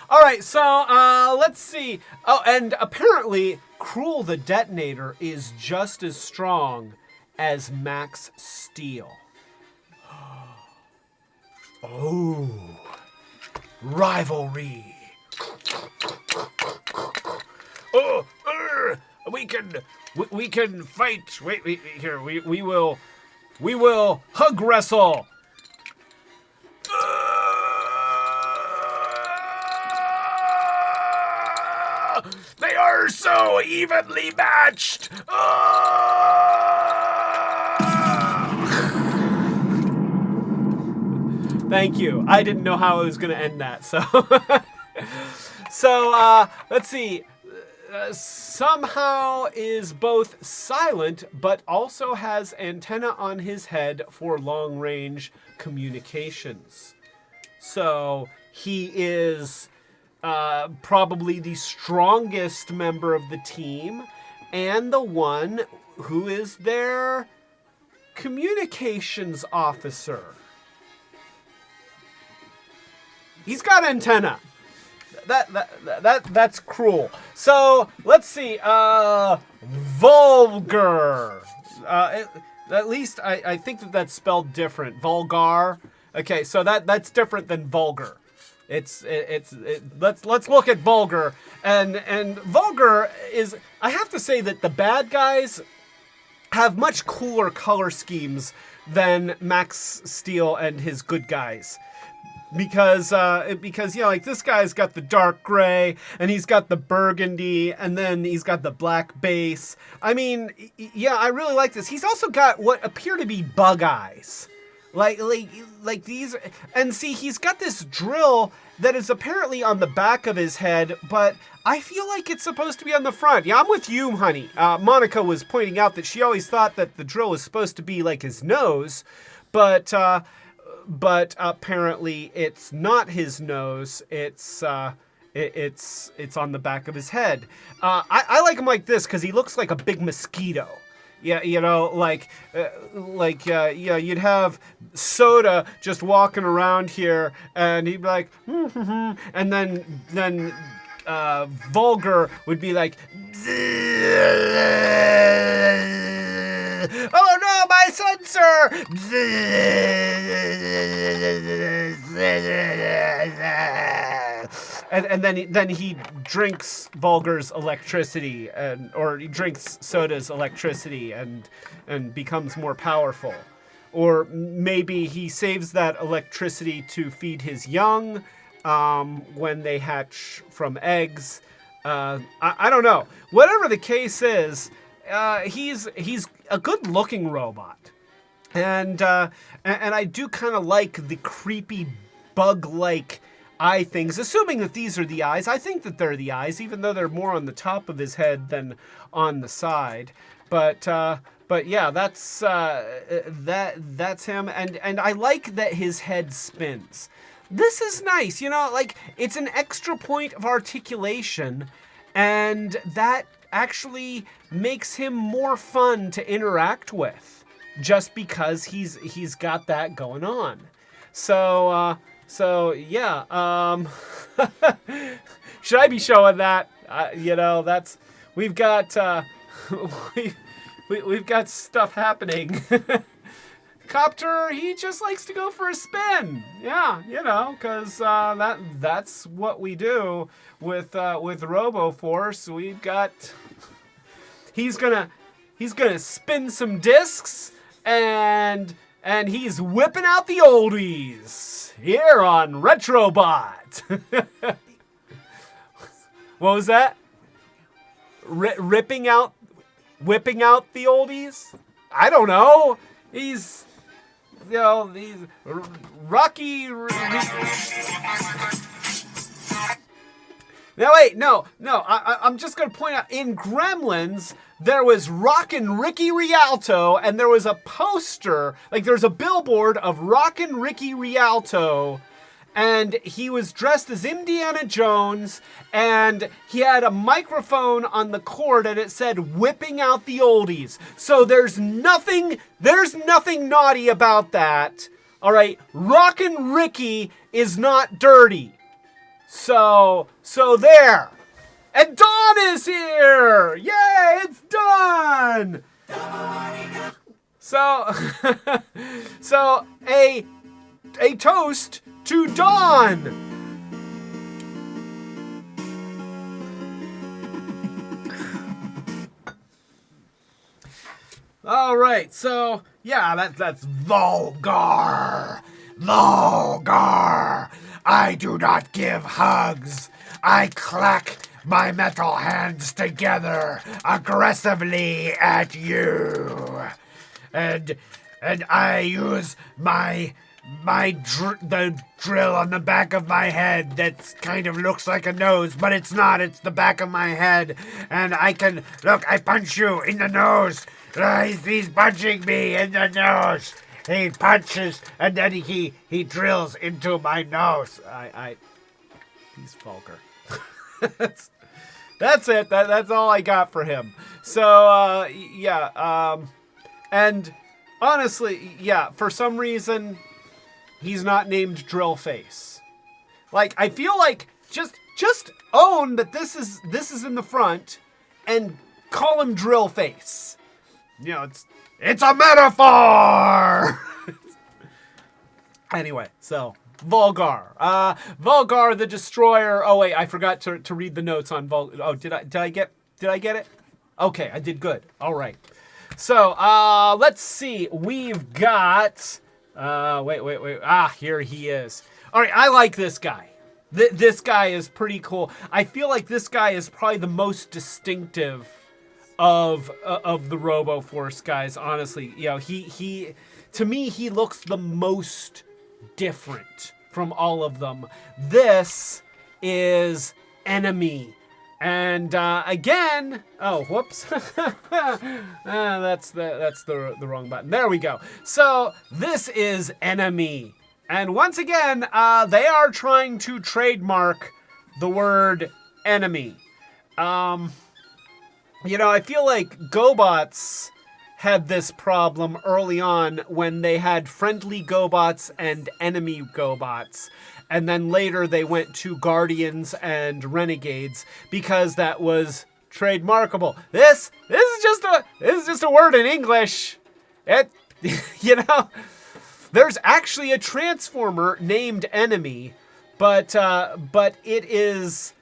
All right, so let's see. Oh, and apparently Cruel the Detonator is just as strong as Maxx Steele. Oh, rivalry. Oh, we can fight. Wait here. We will hug wrestle. They are so evenly matched. Thank you. I didn't know how I was going to end that. So, let's see. Somehow is both silent, but also has antenna on his head for long-range communications. So he is probably the strongest member of the team and the one who is their communications officer. He's got antenna. That's Cruel. So let's see. Vulgar. At least I think that's spelled different. Vulgar. Okay, so that's different than vulgar. Let's look at Vulgar, and Vulgar is, I have to say that the bad guys have much cooler color schemes than Maxx Steele and his good guys. Because you know, like, this guy's got the dark gray, and he's got the burgundy, and then he's got the black base. I mean, yeah, I really like this. He's also got what appear to be bug eyes. Like these, and see, he's got this drill that is apparently on the back of his head, but I feel like it's supposed to be on the front. Yeah, I'm with you, honey. Monica was pointing out that she always thought that the drill was supposed to be like his nose, but apparently it's not his nose. It's on the back of his head. I like him like this because he looks like a big mosquito. Yeah, you know, you'd have Soda just walking around here, and he'd be like, and then Vulgar would be like, oh no, my sensor! And then he drinks Vulgar's electricity, or he drinks Soda's electricity and becomes more powerful. Or maybe he saves that electricity to feed his young when they hatch from eggs. I don't know. Whatever the case is, he's a good-looking robot. And I do kind of like the creepy bug-like eye things, assuming that these are the eyes. I think that they're the eyes, even though they're more on the top of his head than on the side. But yeah, that's him. And I like that his head spins. This is nice, you know, like it's an extra point of articulation, and that actually makes him more fun to interact with. Just because he's got that going on. So yeah. Should I be showing that? You know, that's we've got we've got stuff happening. Copter, he just likes to go for a spin. Yeah, you know, because that's what we do with Robo Force. We've got he's gonna spin some discs. And he's whipping out the oldies here on Retrobot. What was that? Whipping out the oldies? I don't know. He's, you know, these Rocky. Now wait, no. I'm just gonna point out in Gremlins. There was Rockin' Ricky Rialto, and there was a poster, like there's a billboard of Rockin' Ricky Rialto, and he was dressed as Indiana Jones, and he had a microphone on the cord, and it said, whipping out the oldies. So there's nothing naughty about that, all right? Rockin' Ricky is not dirty. So there. And Dawn is here! Yay, it's Dawn! So a toast to Dawn! All right, so yeah, that's vulgar. Vulgar. I do not give hugs. I clack my metal hands together aggressively at you, and I use the drill on the back of my head that kind of looks like a nose, but it's not. It's the back of my head, and I punch you in the nose. He's punching me in the nose. He punches, and then he drills into my nose. He's vulgar. That's it. That's all I got for him. So, yeah. And honestly, yeah, for some reason, he's not named Drill Face. Like, I feel like just own that this is in the front and call him Drill Face. You know, it's a metaphor! Anyway, so... Vulgar. Vulgar the Destroyer. Oh wait, I forgot to read the notes on Vulgar. Oh, did I get it? Okay, I did good. All right. So, let's see. We've got wait. Here he is. All right, I like this guy. This guy is pretty cool. I feel like this guy is probably the most distinctive of the Robo Force guys, honestly. You know, he to me he looks the most different from all of them. This is Enemy. And again, oh, whoops. That's the wrong button. There we go. So this is Enemy. And once again, they are trying to trademark the word enemy. You know, I feel like GoBots had this problem early on when they had friendly GoBots and enemy GoBots. And then later they went to Guardians and Renegades because that was trademarkable. This is just a word in English. It, you know, there's actually a Transformer named Enemy, but it is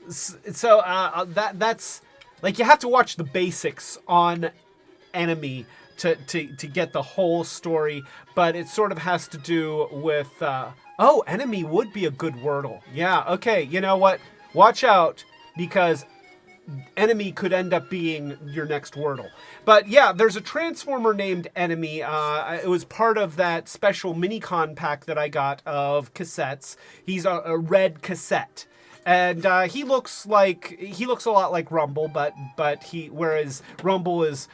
so that's like you have to watch the basics on Enemy to get the whole story, but it sort of has to do with Enemy would be a good Wordle. Yeah, okay, you know what? Watch out, because Enemy could end up being your next Wordle. But yeah, there's a Transformer named Enemy. It was part of that special mini-con pack that I got of cassettes. He's a red cassette. And he looks a lot like Rumble, but whereas Rumble is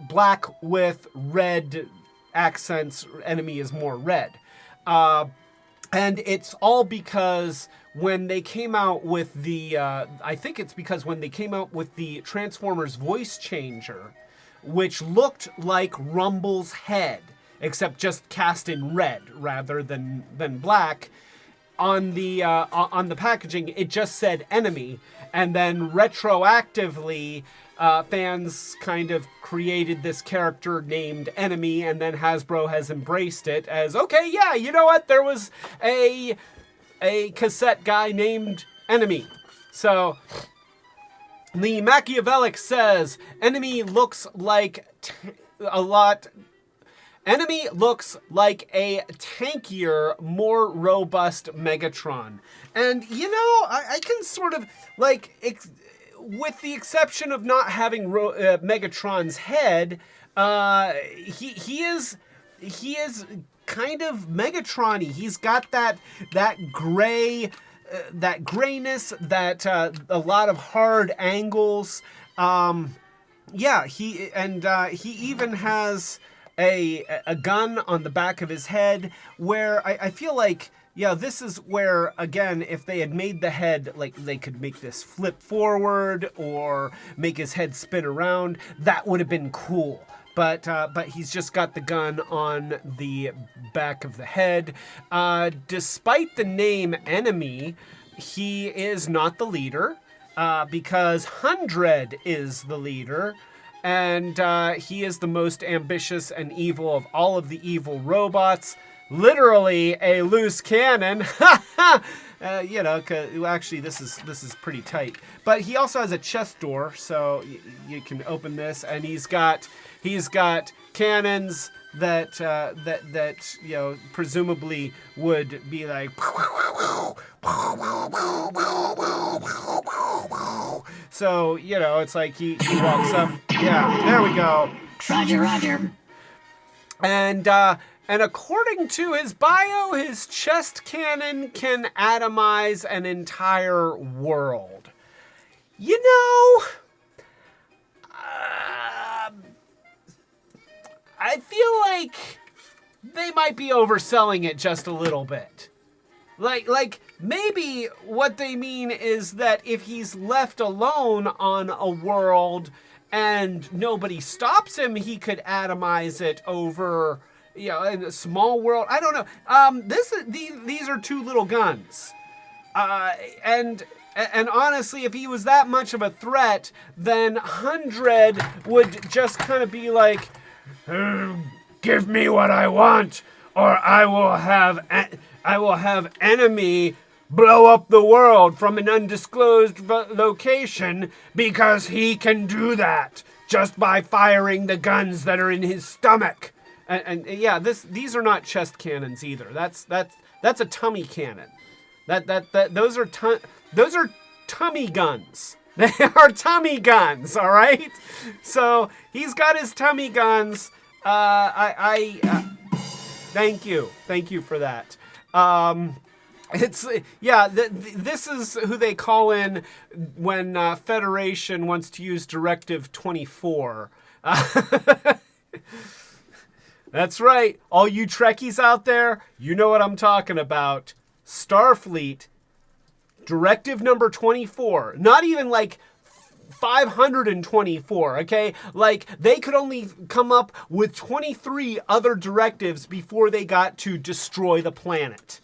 black with red accents, Enemy is more red. And it's all because when they came out with the, I think it's because when they came out with the Transformers voice changer, which looked like Rumble's head, except just cast in red rather than black, on the packaging, it just said Enemy, and then retroactively, fans kind of created this character named Enemy, and then Hasbro has embraced it as, okay, yeah, you know what? There was a cassette guy named Enemy. So the Machiavellic says Enemy looks like Enemy looks like a tankier, more robust Megatron. And, you know, I can sort of, like, with the exception of not having Megatron's head, he is kind of Megatron-y. He's got that gray, that grayness, that a lot of hard angles. Yeah, he even has a gun on the back of his head where I feel like, yeah, this is where, again, if they had made the head, like, they could make this flip forward or make his head spin around, that would have been cool. But he's just got the gun on the back of the head. Despite the name Enemy, he is not the leader, because 100 is the leader. And he is the most ambitious and evil of all of the evil robots. Literally a loose cannon. You know, actually this is pretty tight. But he also has a chest door, so you can open this, and he's got cannons that you know, presumably would be like. So, you know, it's like he walks up. Yeah, there we go. Roger, roger. And according to his bio, his chest cannon can atomize an entire world. You know, I feel like they might be overselling it just a little bit. Like maybe what they mean is that if he's left alone on a world and nobody stops him, he could atomize it over, you know, in a small world. I don't know. These are two little guns. And honestly, if he was that much of a threat, then 100 would just kind of be like, give me what I want, or I will have Enemy blow up the world from an undisclosed location, because he can do that just by firing the guns that are in his stomach. And yeah, these are not chest cannons either. That's a tummy cannon. Those are tummy guns. They are tummy guns, all right? So he's got his tummy guns. Thank you for that. This is who they call in when Federation wants to use Directive 24. That's right. All you Trekkies out there, you know what I'm talking about. Starfleet, Directive number 24. Not even like 524, okay? Like, they could only come up with 23 other directives before they got to destroy the planet.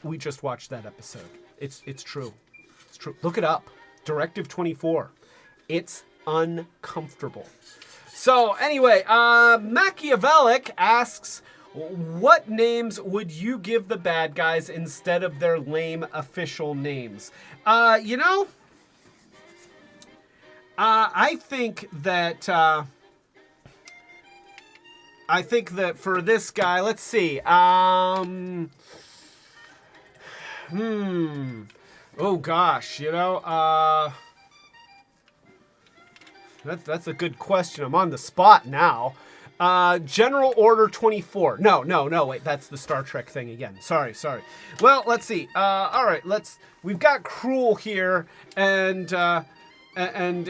We just watched that episode. It's true. It's true. Look it up. Directive 24. It's uncomfortable. So anyway, Machiavellic asks, what names would you give the bad guys instead of their lame official names? You know, I think that for this guy, let's see. Oh gosh, you know, that's a good question. I'm on the spot now. General Order 24. No, wait, that's the Star Trek thing again. Sorry. Well, let's see. All right, we've got Cruel here, and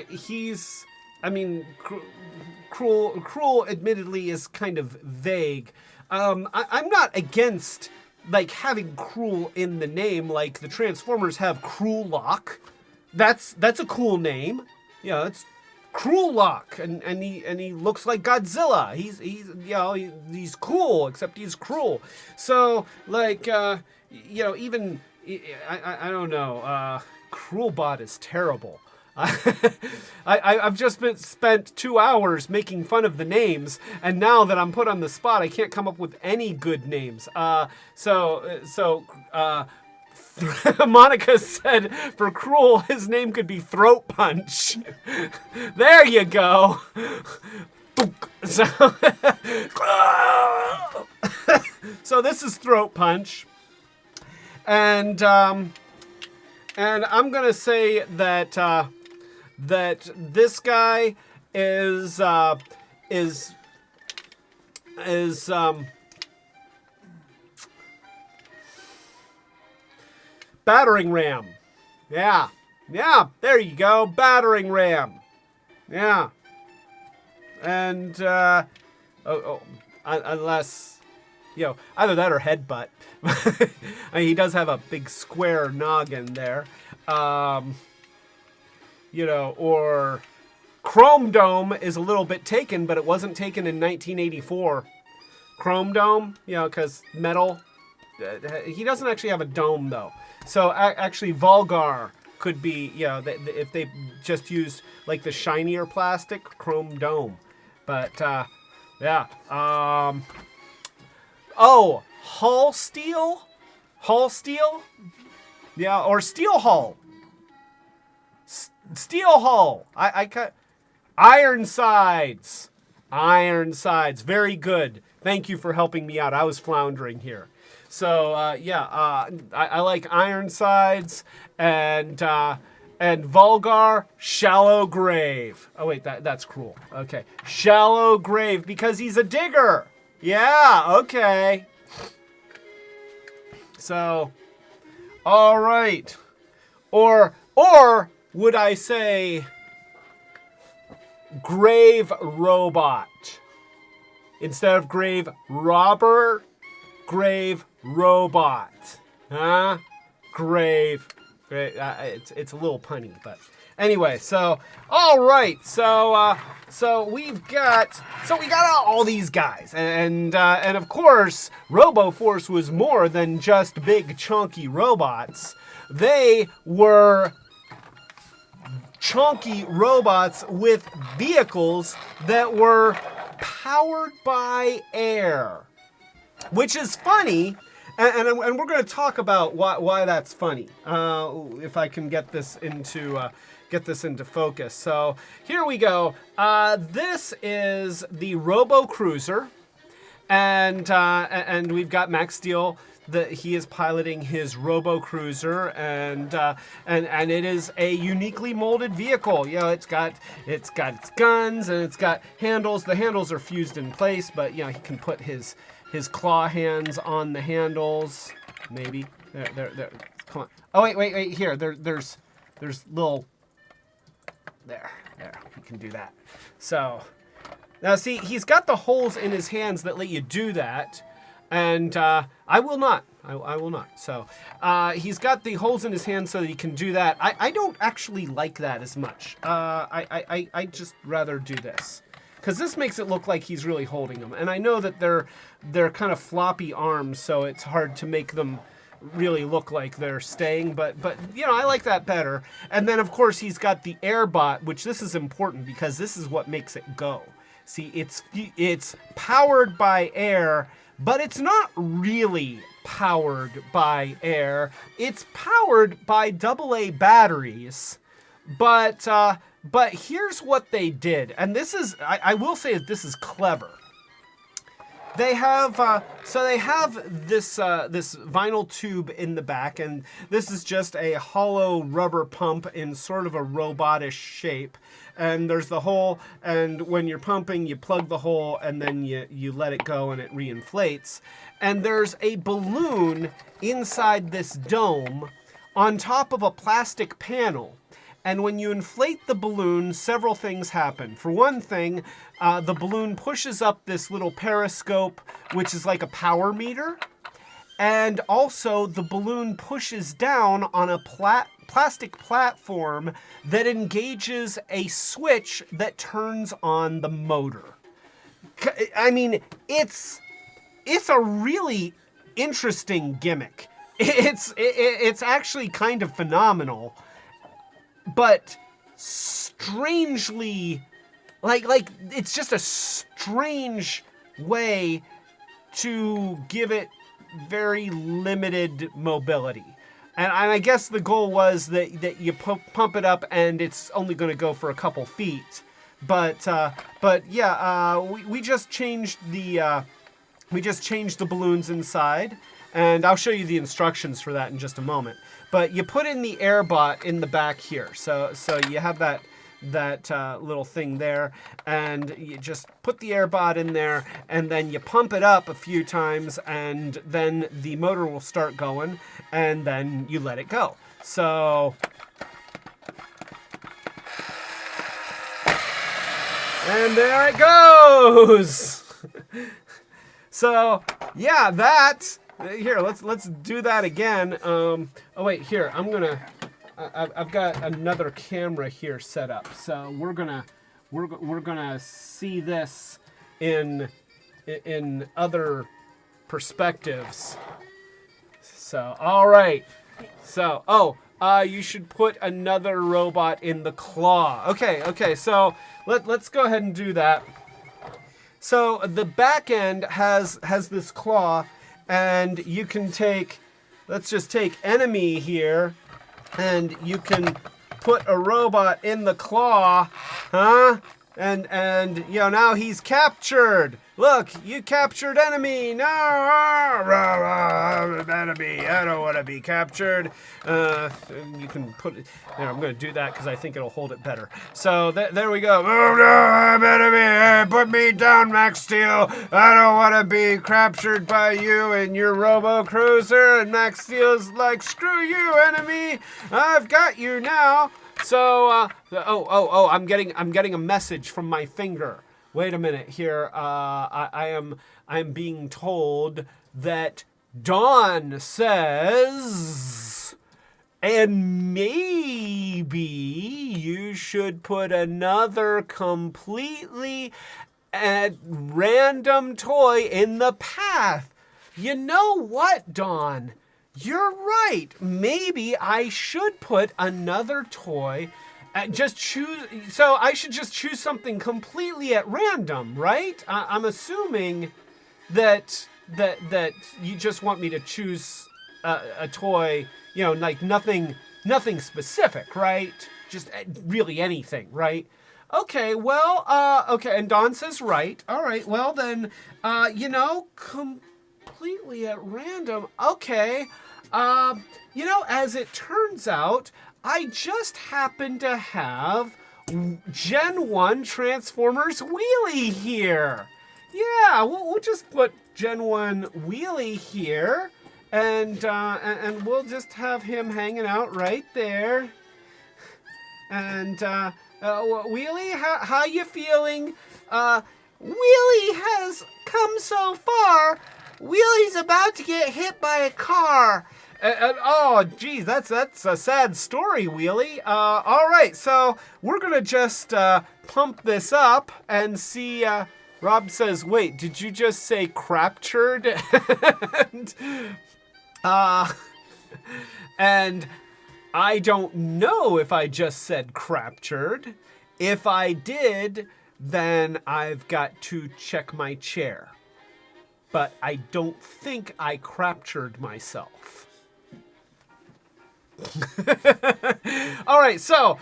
he's, I mean, Cruel admittedly is kind of vague. I'm not against, like, having Cruel in the name. Like, the Transformers have Cruel Lock. That's a cool name. Yeah, it's Cruel Lock, and he looks like Godzilla. He's cool, except he's cruel. So, like, even I don't know. Cruelbot is terrible. I've just spent 2 hours making fun of the names, and now that I'm put on the spot, I can't come up with any good names. Monica said for Cruel, his name could be Throat Punch. There you go. So this is Throat Punch, and I'm gonna say that this guy is Battering Ram. Yeah, there you go. Battering Ram. Yeah. And, unless, either that or Headbutt. I mean, he does have a big square noggin there. Or Chrome Dome is a little bit taken, but it wasn't taken in 1984. Chrome Dome, because metal. He doesn't actually have a dome, though. So actually, Volgar could be, if they just used like the shinier plastic, Chrome Dome. But yeah. Hull Steel? Hull Steel? Yeah, or Steel Hull. Steel Hull. I cut Ironsides. Ironsides. Very good. Thank you for helping me out. I was floundering here. So, I like Ironsides and Volgar, Shallow Grave. Oh, wait, that's Cruel. Okay. Shallow Grave, because he's a digger. Yeah, okay. So, all right. Or would I say Grave Robot? Instead of Grave Robber, Grave Robot. Huh? Grave. It's a little punny, but anyway, so all right. So we got all these guys, and of course, Robo Force was more than just big chunky robots. They were chunky robots with vehicles that were powered by air, which is funny. And we're going to talk about why that's funny, if I can get this into focus. So here we go. This is the Robo Cruiser, and we've got Maxx Steele. He is piloting his Robo Cruiser, and it is a uniquely molded vehicle. It's got its guns and it's got handles. The handles are fused in place, but he can put his claw hands on the handles, maybe. There. Come on. Oh, wait. Here, there's little. There. He can do that. So, now see, he's got the holes in his hands that let you do that, and I will not. I will not. So, he's got the holes in his hands so that he can do that. I don't actually like that as much. I just rather do this, because this makes it look like he's really holding them. And I know that they're kind of floppy arms, so it's hard to make them really look like they're staying. But I like that better. And then, of course, he's got the Airbot, which this is important because this is what makes it go. See, it's powered by air, but it's not really powered by air. It's powered by AA batteries. But here's what they did, and this is, I will say that this is clever. they have this this vinyl tube in the back, and this is just a hollow rubber pump in sort of a robotish shape. And there's the hole, and when you're pumping, you plug the hole, and then you let it go, and it reinflates. And there's a balloon inside this dome on top of a plastic panel. And when you inflate the balloon, several things happen. For one thing, the balloon pushes up this little periscope, which is like a power meter. And also, the balloon pushes down on a plastic platform that engages a switch that turns on the motor. I mean, it's a really interesting gimmick. It's actually kind of phenomenal, but strangely, like it's just a strange way to give it very limited mobility. And I guess the goal was that you pump it up and it's only going to go for a couple feet. But yeah, we just changed the balloons inside, and I'll show you the instructions for that in just a moment. But you put in the airbot in the back here, so you have that little thing there, and you just put the airbot in there, and then you pump it up a few times, and then the motor will start going, and then you let it go. So, and there it goes. So yeah, here, let's do that again. Oh wait, here, I've got another camera here set up, so we're gonna see this in other perspectives. So all right, so you should put another robot in the claw. Okay, so let's go ahead and do that. So the back end has this claw, and you can let's just take enemy here. And you can put a robot in the claw, huh? And you know, now he's captured. Look, you captured enemy. No, enemy. I don't want to be captured. You can put it. There, I'm going to do that because I think it'll hold it better. So there we go. Oh no, I'm enemy. Put me down, Maxx Steele. I don't want to be captured by you and your Robo Cruiser. And Maxx Steele's like, screw you, enemy. I've got you now. So, I'm getting a message from my finger. Wait a minute here. I'm being told that Dawn says, and maybe you should put another completely random toy in the path. You know what, Dawn? You're right. Maybe I should put another toy. Just choose. So I should just choose something completely at random, right? I'm assuming that you just want me to choose a toy. You know, like nothing specific, right? Just really anything, right? Okay. Well. Okay. And Dawn says right. All right. Well then. Completely at random. Okay. As it turns out, I just happen to have Gen 1 Transformers Wheelie here. Yeah, we'll just put Gen 1 Wheelie here, and we'll just have him hanging out right there. And Wheelie, how you feeling? Wheelie has come so far. Wheelie's about to get hit by a car. Oh, geez, that's a sad story, Wheelie. All right, so we're gonna just pump this up and see. Rob says, "Wait, did you just say craptured?" and I don't know if I just said craptured. If I did, then I've got to check my chair. But I don't think I craptured myself. All right, so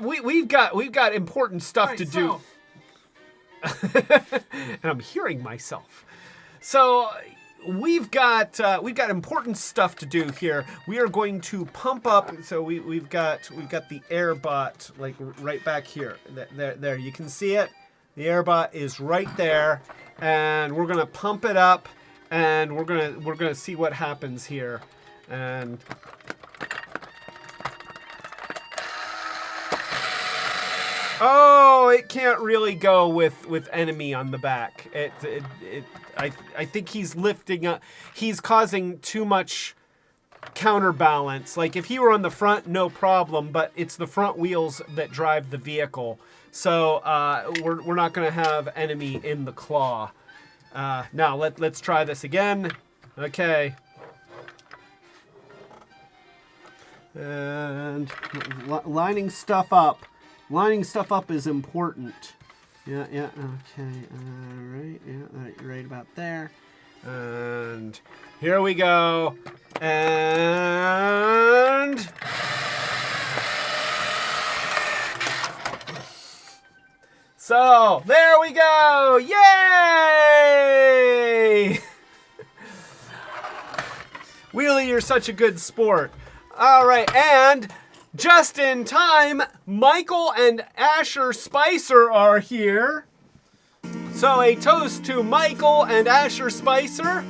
we've got important stuff to do, and I'm hearing myself. So we've got important stuff to do here. We are going to pump up. So we've got the Airbot like right back here. There, you can see it. The Airbot is right there, and we're gonna pump it up, and we're gonna see what happens here. And oh, it can't really go with enemy on the back. I think he's lifting up. He's causing too much counterbalance. Like if he were on the front, no problem, but it's the front wheels that drive the vehicle. So we're not going to have enemy in the claw. Now let's try this again. Okay. And lining stuff up. Lining stuff up is important. Yeah, okay, right, yeah, right about there. And here we go. And so, there we go. Yay! Wheelie, you're such a good sport. All right, and just in time, Michael and Asher Spicer are here. So a toast to Michael and Asher Spicer.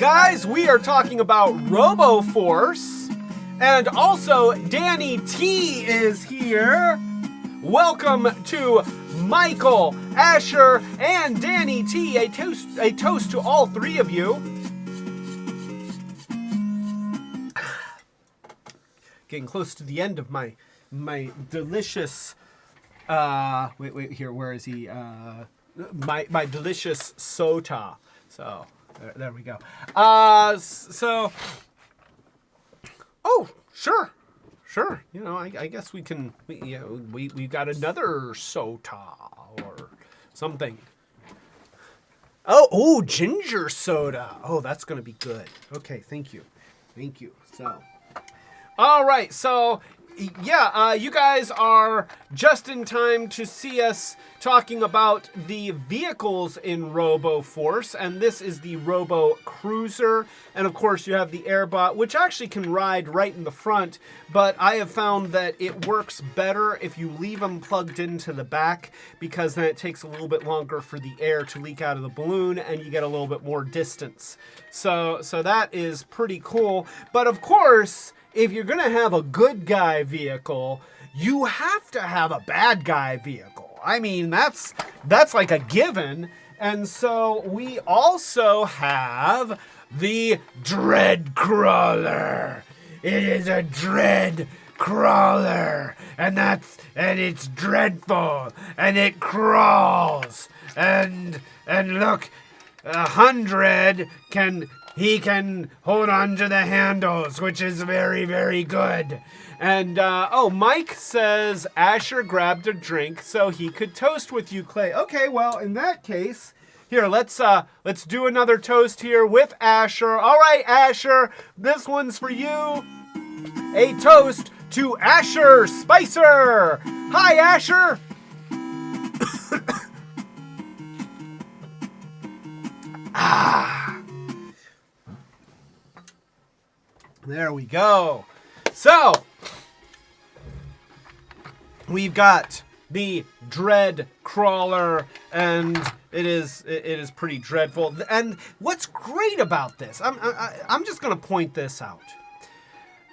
Guys, we are talking about Robo Force. And also, Danny T is here. Welcome to Michael, Asher, and Danny T. A toast to all three of you. Getting close to the end of my delicious wait here, where is he? My delicious soda. So there we go. So oh, sure. You know, I guess we can. We got another soda or something. Oh, ginger soda. Oh, that's gonna be good. Okay, thank you. So. All right, so yeah, you guys are just in time to see us talking about the vehicles in Robo Force, and this is the Robo Cruiser, and of course you have the Airbot, which actually can ride right in the front, but I have found that it works better if you leave them plugged into the back, because then it takes a little bit longer for the air to leak out of the balloon, and you get a little bit more distance. So that is pretty cool, but of course, if you're going to have a good guy vehicle, you have to have a bad guy vehicle. I mean, that's like a given. And so we also have the Dread Crawler. It is a dread crawler, and it's dreadful, and it crawls. And look, 100 can hold on to the handles, which is very, very good. And, Mike says Asher grabbed a drink so he could toast with you, Clay. Okay, well, in that case, here, let's do another toast here with Asher. All right, Asher, this one's for you. A toast to Asher Spicer. Hi, Asher. There we go. So, we've got the Dread Crawler, and it is pretty dreadful. And what's great about this, I'm just going to point this out.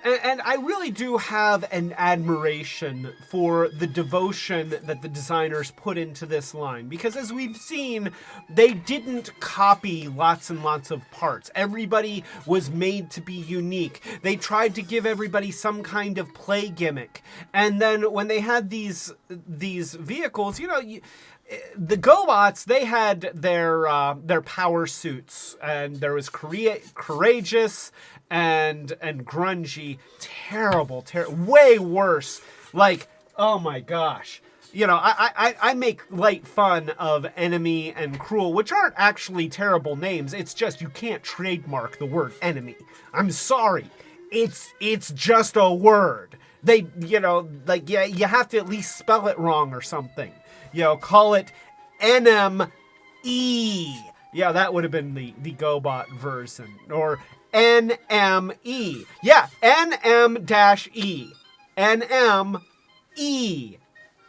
And I really do have an admiration for the devotion that the designers put into this line. Because as we've seen, they didn't copy lots and lots of parts. Everybody was made to be unique. They tried to give everybody some kind of play gimmick. And then when they had these vehicles, you know, the GoBots, they had their power suits. And there was courageous and grungy, terrible, way worse. Like, oh my gosh. You know, I make light fun of Enemy and Cruel, which aren't actually terrible names. It's just you can't trademark the word enemy. I'm sorry. it's just a word. They, you know, like, yeah, you have to at least spell it wrong or something. You know, call it NME. Yeah, that would have been the GoBot version. Or NME. Yeah, NM-E. NME.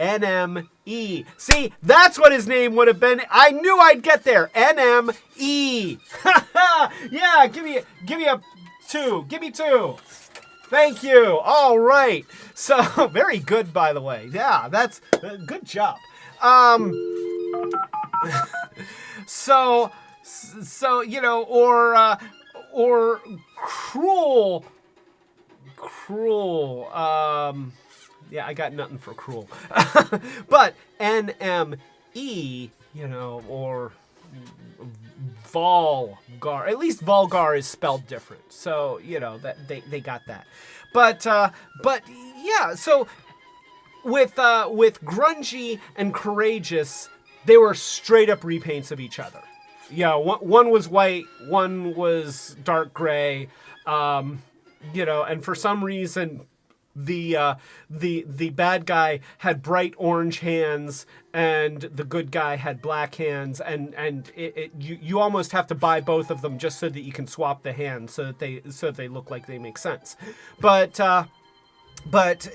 NME. See, that's what his name would have been. I knew I'd get there. NME. Yeah, give me a 2. Give me 2. Thank you. All right. So, very good, by the way. Yeah, that's good job. So, you know, or cruel. Yeah, I got nothing for cruel. But NME, you know, or vulgar. At least vulgar is spelled different. So, you know, that they got that. But yeah, so with grungy and courageous, they were straight up repaints of each other. Yeah, one was white, one was dark gray. You know, and for some reason the bad guy had bright orange hands and the good guy had black hands, and you almost have to buy both of them just so that you can swap the hands so that they look like they make sense. But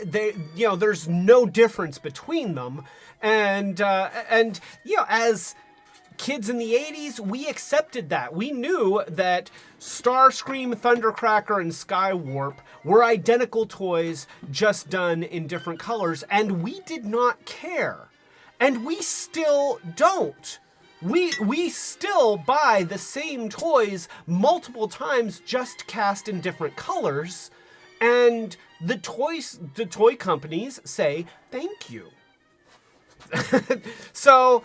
they, you know, there's no difference between them, and you know, as kids in the 80s, we accepted that. We knew that Starscream, Thundercracker, and Skywarp were identical toys, just done in different colors, and we did not care. And we still don't. We still buy the same toys multiple times, just cast in different colors, and the toy companies say thank you. So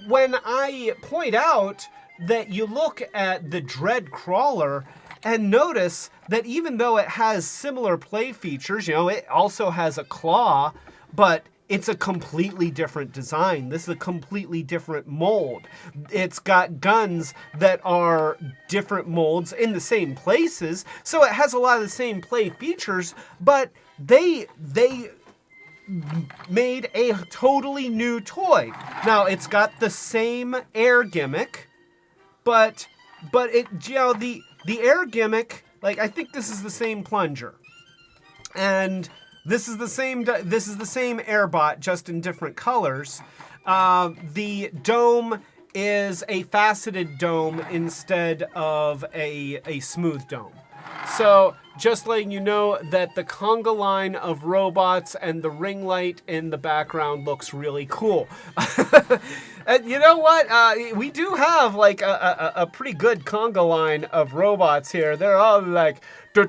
when I point out that you look at the Dread Crawler and notice that even though it has similar play features, you know, it also has a claw, but it's a completely different design. This is a completely different mold. It's got guns that are different molds in the same places, so it has a lot of the same play features, but they made a totally new toy. Now, it's got the same air gimmick, but it, you know, the air gimmick, like, I think this is the same plunger, and this is the same airbot, just in different colors. The dome is a faceted dome instead of a smooth dome. So, just letting you know that the conga line of robots and the ring light in the background looks really cool. And you know what? We do have like a pretty good conga line of robots here. They're all like, hey,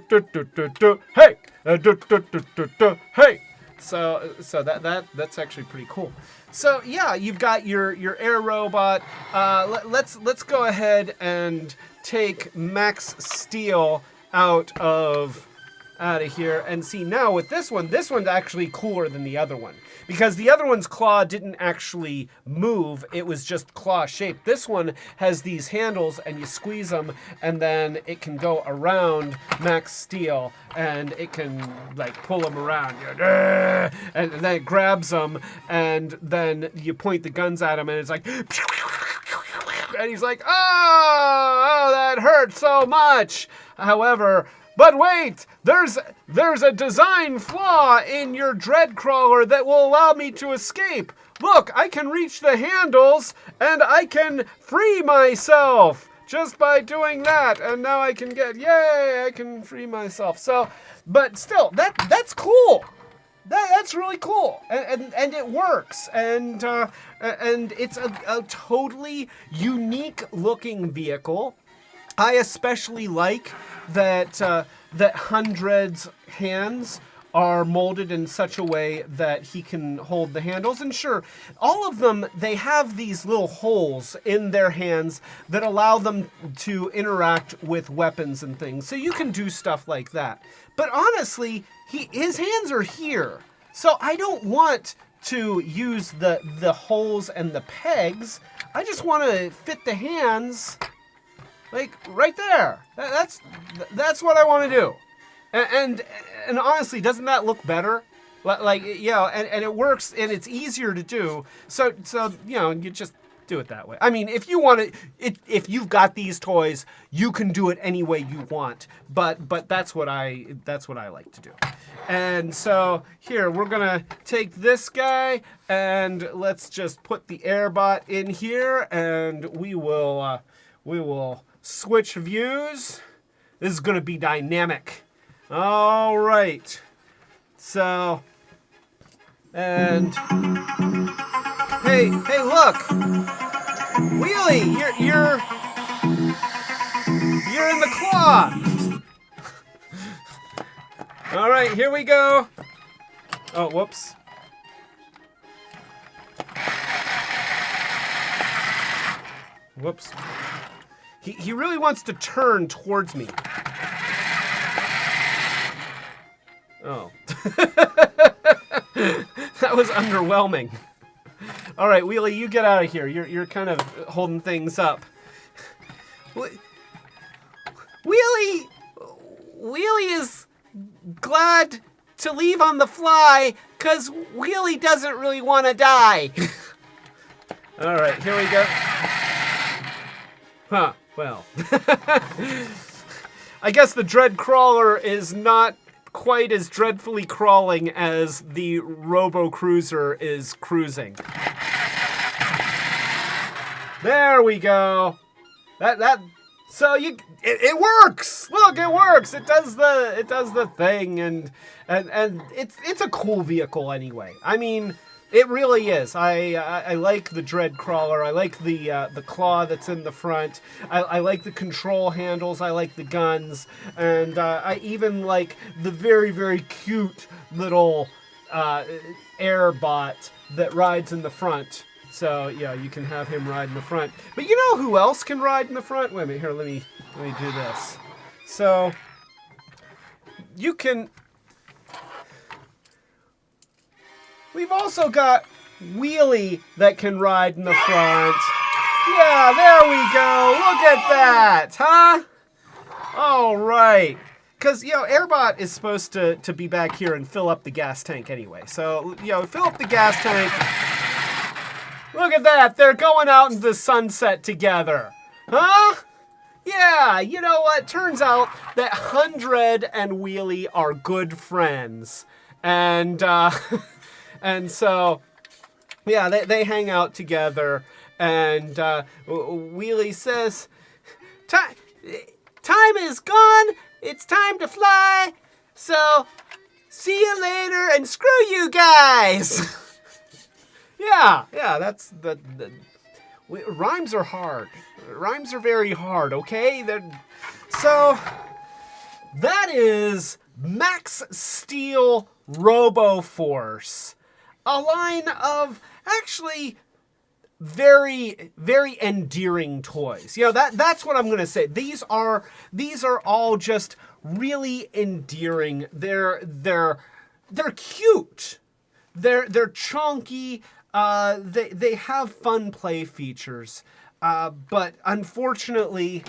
hey. So that's actually pretty cool. So yeah, you've got your air robot. Let's go ahead and take Maxx Steele out of here and see now with this one's actually cooler than the other one, because the other one's claw didn't actually move, it was just claw shaped. This one has these handles and you squeeze them and then it can go around Maxx Steele and it can like pull him around, and then it grabs them and then you point the guns at him and it's like, and he's like, oh, that hurt so much. However, but wait, there's a design flaw in your Dread Crawler that will allow me to escape. Look, I can reach the handles and I can free myself just by doing that. And now I can I can free myself. So, but still, that's cool. That's really cool, and it works, and it's a totally unique looking vehicle. I especially like that Hundred's hands are molded in such a way that he can hold the handles. And sure, all of them, they have these little holes in their hands that allow them to interact with weapons and things. So you can do stuff like that. But honestly, his hands are here. So I don't want to use the holes and the pegs. I just want to fit the hands Like right there. That's what I want to do. And honestly, doesn't that look better? Like, you know, and it works, and it's easier to do. So you know, you just do it that way. I mean, if you want to, if you've got these toys, you can do it any way you want. But that's what I like to do. And so here we're gonna take this guy, and let's just put the Airbot in here, and we will switch views. This is gonna be dynamic. All right. So, and hey, look, Wheelie, you're in the claw. All right, here we go. Oh, whoops. Whoops. He really wants to turn towards me. Oh. That was underwhelming. All right, Wheelie, you get out of here. You're kind of holding things up. Wheelie is glad to leave on the fly because Wheelie doesn't really want to die. All right, here we go. Huh, well. I guess the Dread Crawler is not quite as dreadfully crawling as the Robo Cruiser is cruising. There we go. So it works. Look, it works. It does the thing, and it's a cool vehicle anyway. I mean, it really is. I like the Dread Crawler. I like the claw that's in the front. I like the control handles. I like the guns, and I even like the very, very cute little Airbot that rides in the front. So yeah, you can have him ride in the front. But you know who else can ride in the front? Wait a minute, here, let me do this. So you can. We've also got Wheelie that can ride in the front. Yeah, there we go. Look at that, huh? All right. Because, you know, Airbot is supposed to be back here and fill up the gas tank anyway. So, you know, fill up the gas tank. Look at that. They're going out into the sunset together. Huh? Yeah, you know what? Turns out that 100 and Wheelie are good friends. And so, yeah, they hang out together. And Wheelie says, time is gone. It's time to fly. So, see you later and screw you guys. Yeah, that's the rhymes are hard. Rhymes are very hard, okay? So, that is Maxx Steele Robo Force. A line of actually very, very endearing toys. You know, that's what I'm gonna say. These are all just really endearing. They're cute. They're chunky. They have fun play features, but unfortunately,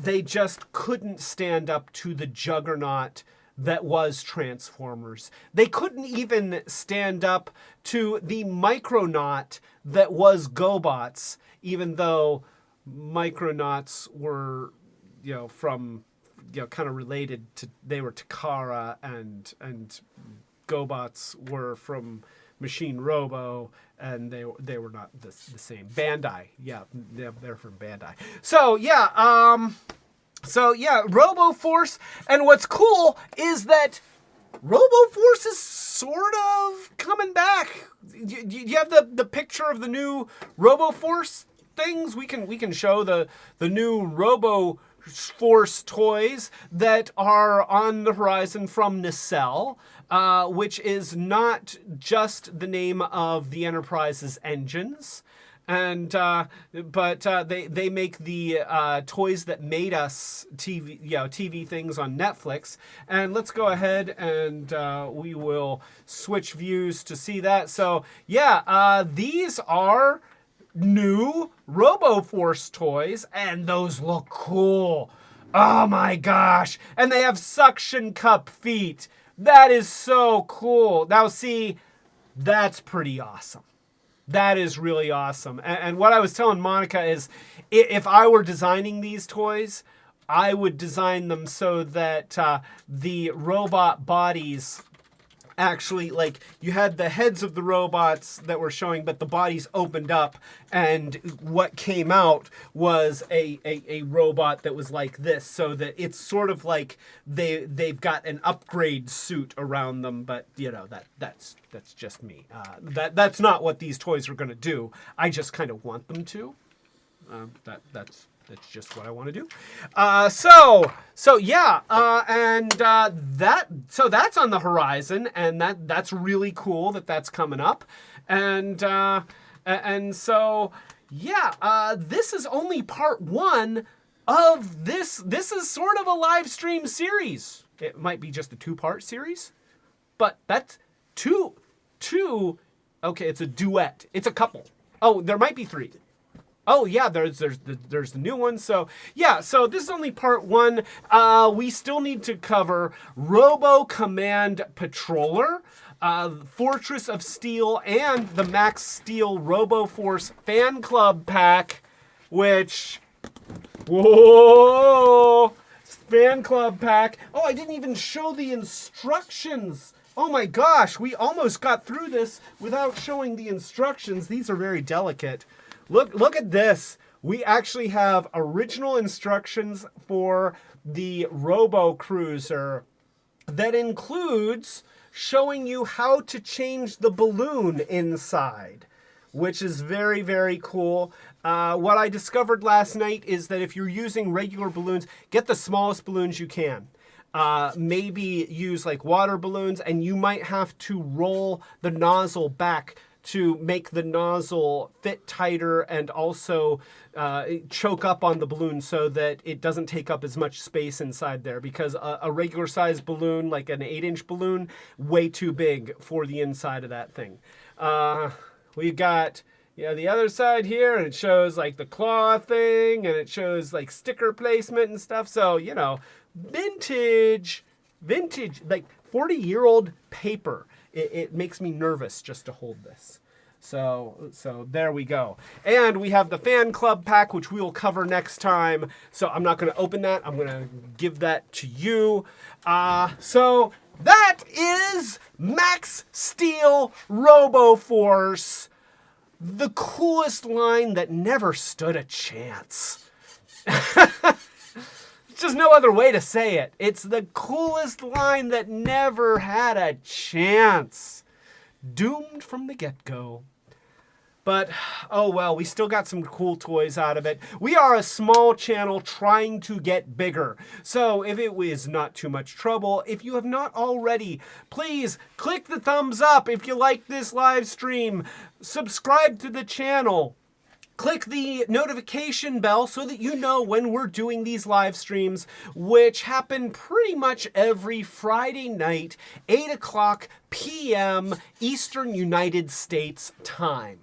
they just couldn't stand up to the juggernaut that was Transformers. They couldn't even stand up to the Micronaut that was GoBots, even though Micronauts were, you know, from, you know, kind of related to, they were Takara, and GoBots were from Machine Robo, and they were not the same. Bandai, yeah, they're from Bandai. So yeah, Robo Force, and what's cool is that Robo Force is sort of coming back. You have the picture of the new Robo Force things. We can show the new Robo Force toys that are on the horizon from Nacelle, which is not just the name of the Enterprise's engines. And but they make the toys that made us TV things on Netflix. And let's go ahead and we will switch views to see that. So yeah, these are new Robo Force toys, and those look cool. Oh my gosh. And they have suction cup feet. That is so cool. Now see, that's pretty awesome. That is really awesome. And what I was telling Monica is, if I were designing these toys, I would design them so that the robot bodies actually, like, you had the heads of the robots that were showing, but the bodies opened up, and what came out was a robot that was like this, so that it's sort of like they've got an upgrade suit around them, but you know, that's just me. That's not what these toys are going to do. I just kind of want them to. That's just what I want to do. So that's on the horizon, and that's really cool that that's coming up, and so yeah, this is only part one of this. This is sort of a live stream series. It might be just a 2-part series, but that's two. Okay, it's a duet. It's a couple. Oh, there might be 3. Oh yeah, there's the new one. So yeah, so this is only part 1. We still need to cover Robo Command Patroller, Fortress of Steel, and the Maxx Steele Robo Force Fan Club Pack, which, whoa, Fan Club Pack. Oh, I didn't even show the instructions. Oh my gosh, we almost got through this without showing the instructions. These are very delicate. Look at this. We actually have original instructions for the Robo Cruiser that includes showing you how to change the balloon inside, which is very, very cool. What I discovered last night is that if you're using regular balloons, get the smallest balloons you can. Maybe use like water balloons, and you might have to roll the nozzle back to make the nozzle fit tighter and also choke up on the balloon so that it doesn't take up as much space inside there, because a regular size balloon, like an 8-inch balloon, way too big for the inside of that thing. We've got, you know, the other side here, and it shows like the claw thing, and it shows like sticker placement and stuff. So, you know, vintage, like 40-year-old paper. It makes me nervous just to hold this. So there we go. And we have the Fan Club Pack, which we will cover next time. So I'm not going to open that. I'm going to give that to you. So that is Maxx Steele Robo Force, the coolest line that never stood a chance. Just no other way to say it. It's the coolest line that never had a chance. Doomed from the get-go. But, oh well, we still got some cool toys out of it. We are a small channel trying to get bigger. So if it is not too much trouble, if you have not already, please click the thumbs up if you like this live stream. Subscribe to the channel. Click the notification bell so that you know when we're doing these live streams, which happen pretty much every Friday night, 8 o'clock p.m. Eastern United States time.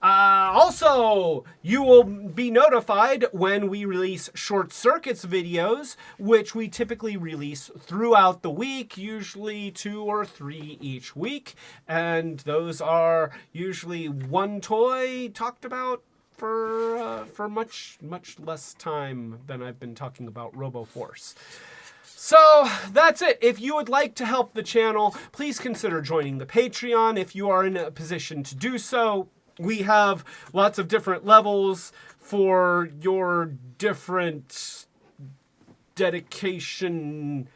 Also, you will be notified when we release Short Circuits videos, which we typically release throughout the week, usually 2 or 3 each week. And those are usually one toy talked about for much less time than I've been talking about Robo Force. So that's it. If you would like to help the channel, please consider joining the Patreon if you are in a position to do so. We have lots of different levels for your different dedication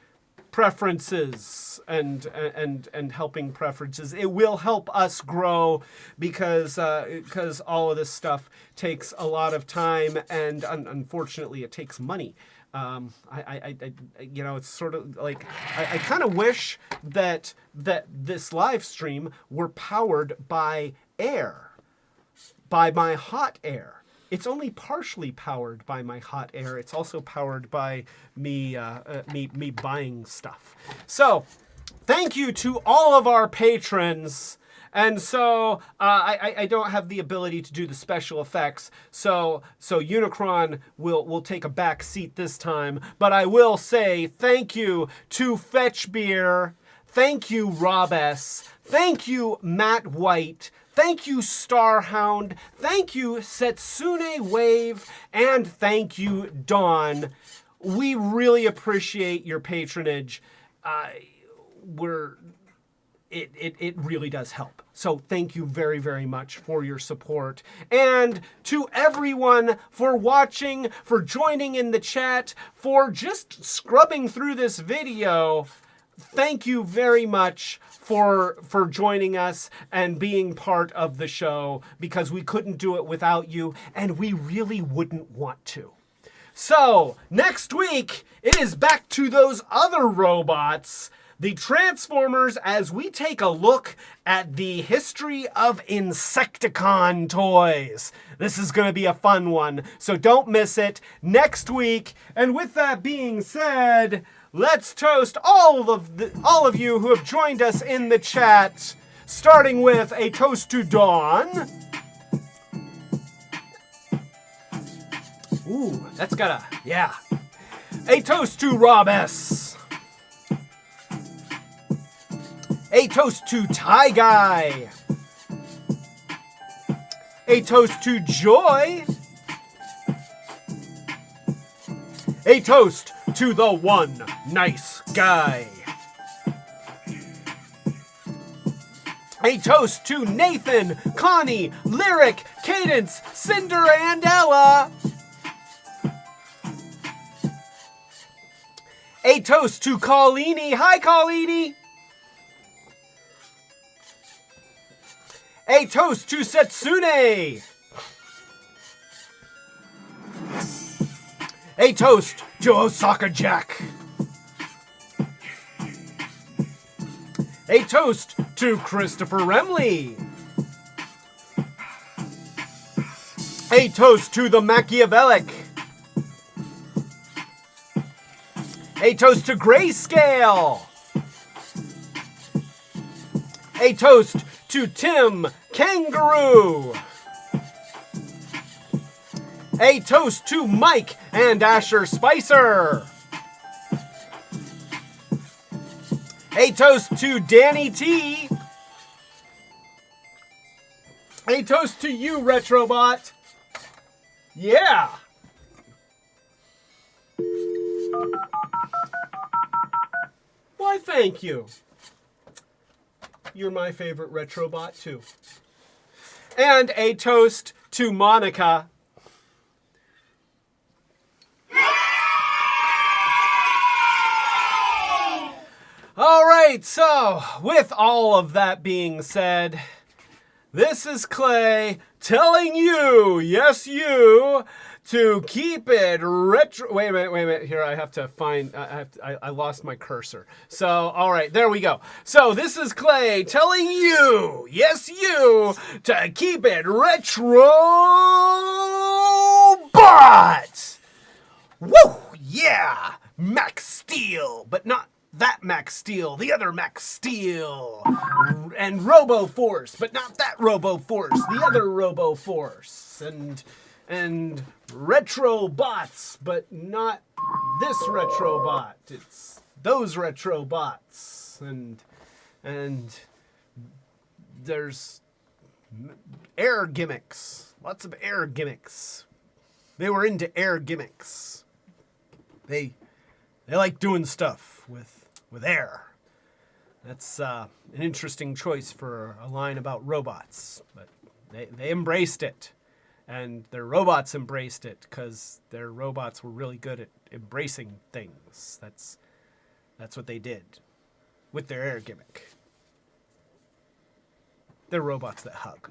preferences and helping preferences. It will help us grow because all of this stuff takes a lot of time, and unfortunately it takes money. You know, it's sort of like I kind of wish that this live stream were powered by air, by my hot air. It's only partially powered by my hot air. It's also powered by me buying stuff. So, thank you to all of our patrons, And so I don't have the ability to do the special effects. So Unicron will take a back seat this time. But I will say thank you to Fetch Beer. Thank you, Rob S. Thank you, Matt White. Thank you, Starhound. Thank you, Setsune Wave. And thank you, Dawn. We really appreciate your patronage. It really does help. So thank you very, very much for your support. And to everyone for watching, for joining in the chat, for just scrubbing through this video, thank you very much for joining us and being part of the show, because we couldn't do it without you, and we really wouldn't want to. So, next week, it is back to those other robots, the Transformers, as we take a look at the history of Insecticon toys. This is going to be a fun one, so don't miss it next week. And with that being said, let's toast all of you who have joined us in the chat, starting with a toast to Dawn. Ooh, that's gotta, yeah. A toast to Rob S. A toast to Ty Guy. A toast to Joy. A toast to the one nice guy. A toast to Nathan, Connie, Lyric, Cadence, Cinder, and Ella. A toast to Colleeny. Hi, Colleeny. A toast to Setsune. A toast to Osaka Jack. A toast to Christopher Remley. A toast to the Machiavellic. A toast to Grayscale. A toast to Tim Kangaroo. A toast to Mike and Asher Spicer. A toast to Danny T. A toast to you, Retrobot. Yeah. Why, thank you. You're my favorite Retrobot, too. And a toast to Monica. All right, so with all of that being said, this is Clay telling you, yes, you, to keep it retro. Wait a minute. Here, I have to find. I lost my cursor. So, all right, there we go. So this is Clay telling you, yes, you, to keep it Retrobot. Woo, yeah, Maxx Steele, but not that Maxx Steele, the other Maxx Steele, and Robo Force, but not that Robo Force, the other Robo Force, and Retrobots, but not this Retrobot. It's those Retrobots, and there's air gimmicks, lots of air gimmicks. They were into air gimmicks. They like doing stuff with air. That's an interesting choice for a line about robots, but they embraced it, and their robots embraced it because their robots were really good at embracing things. That's what they did with their air gimmick. They're robots that hug.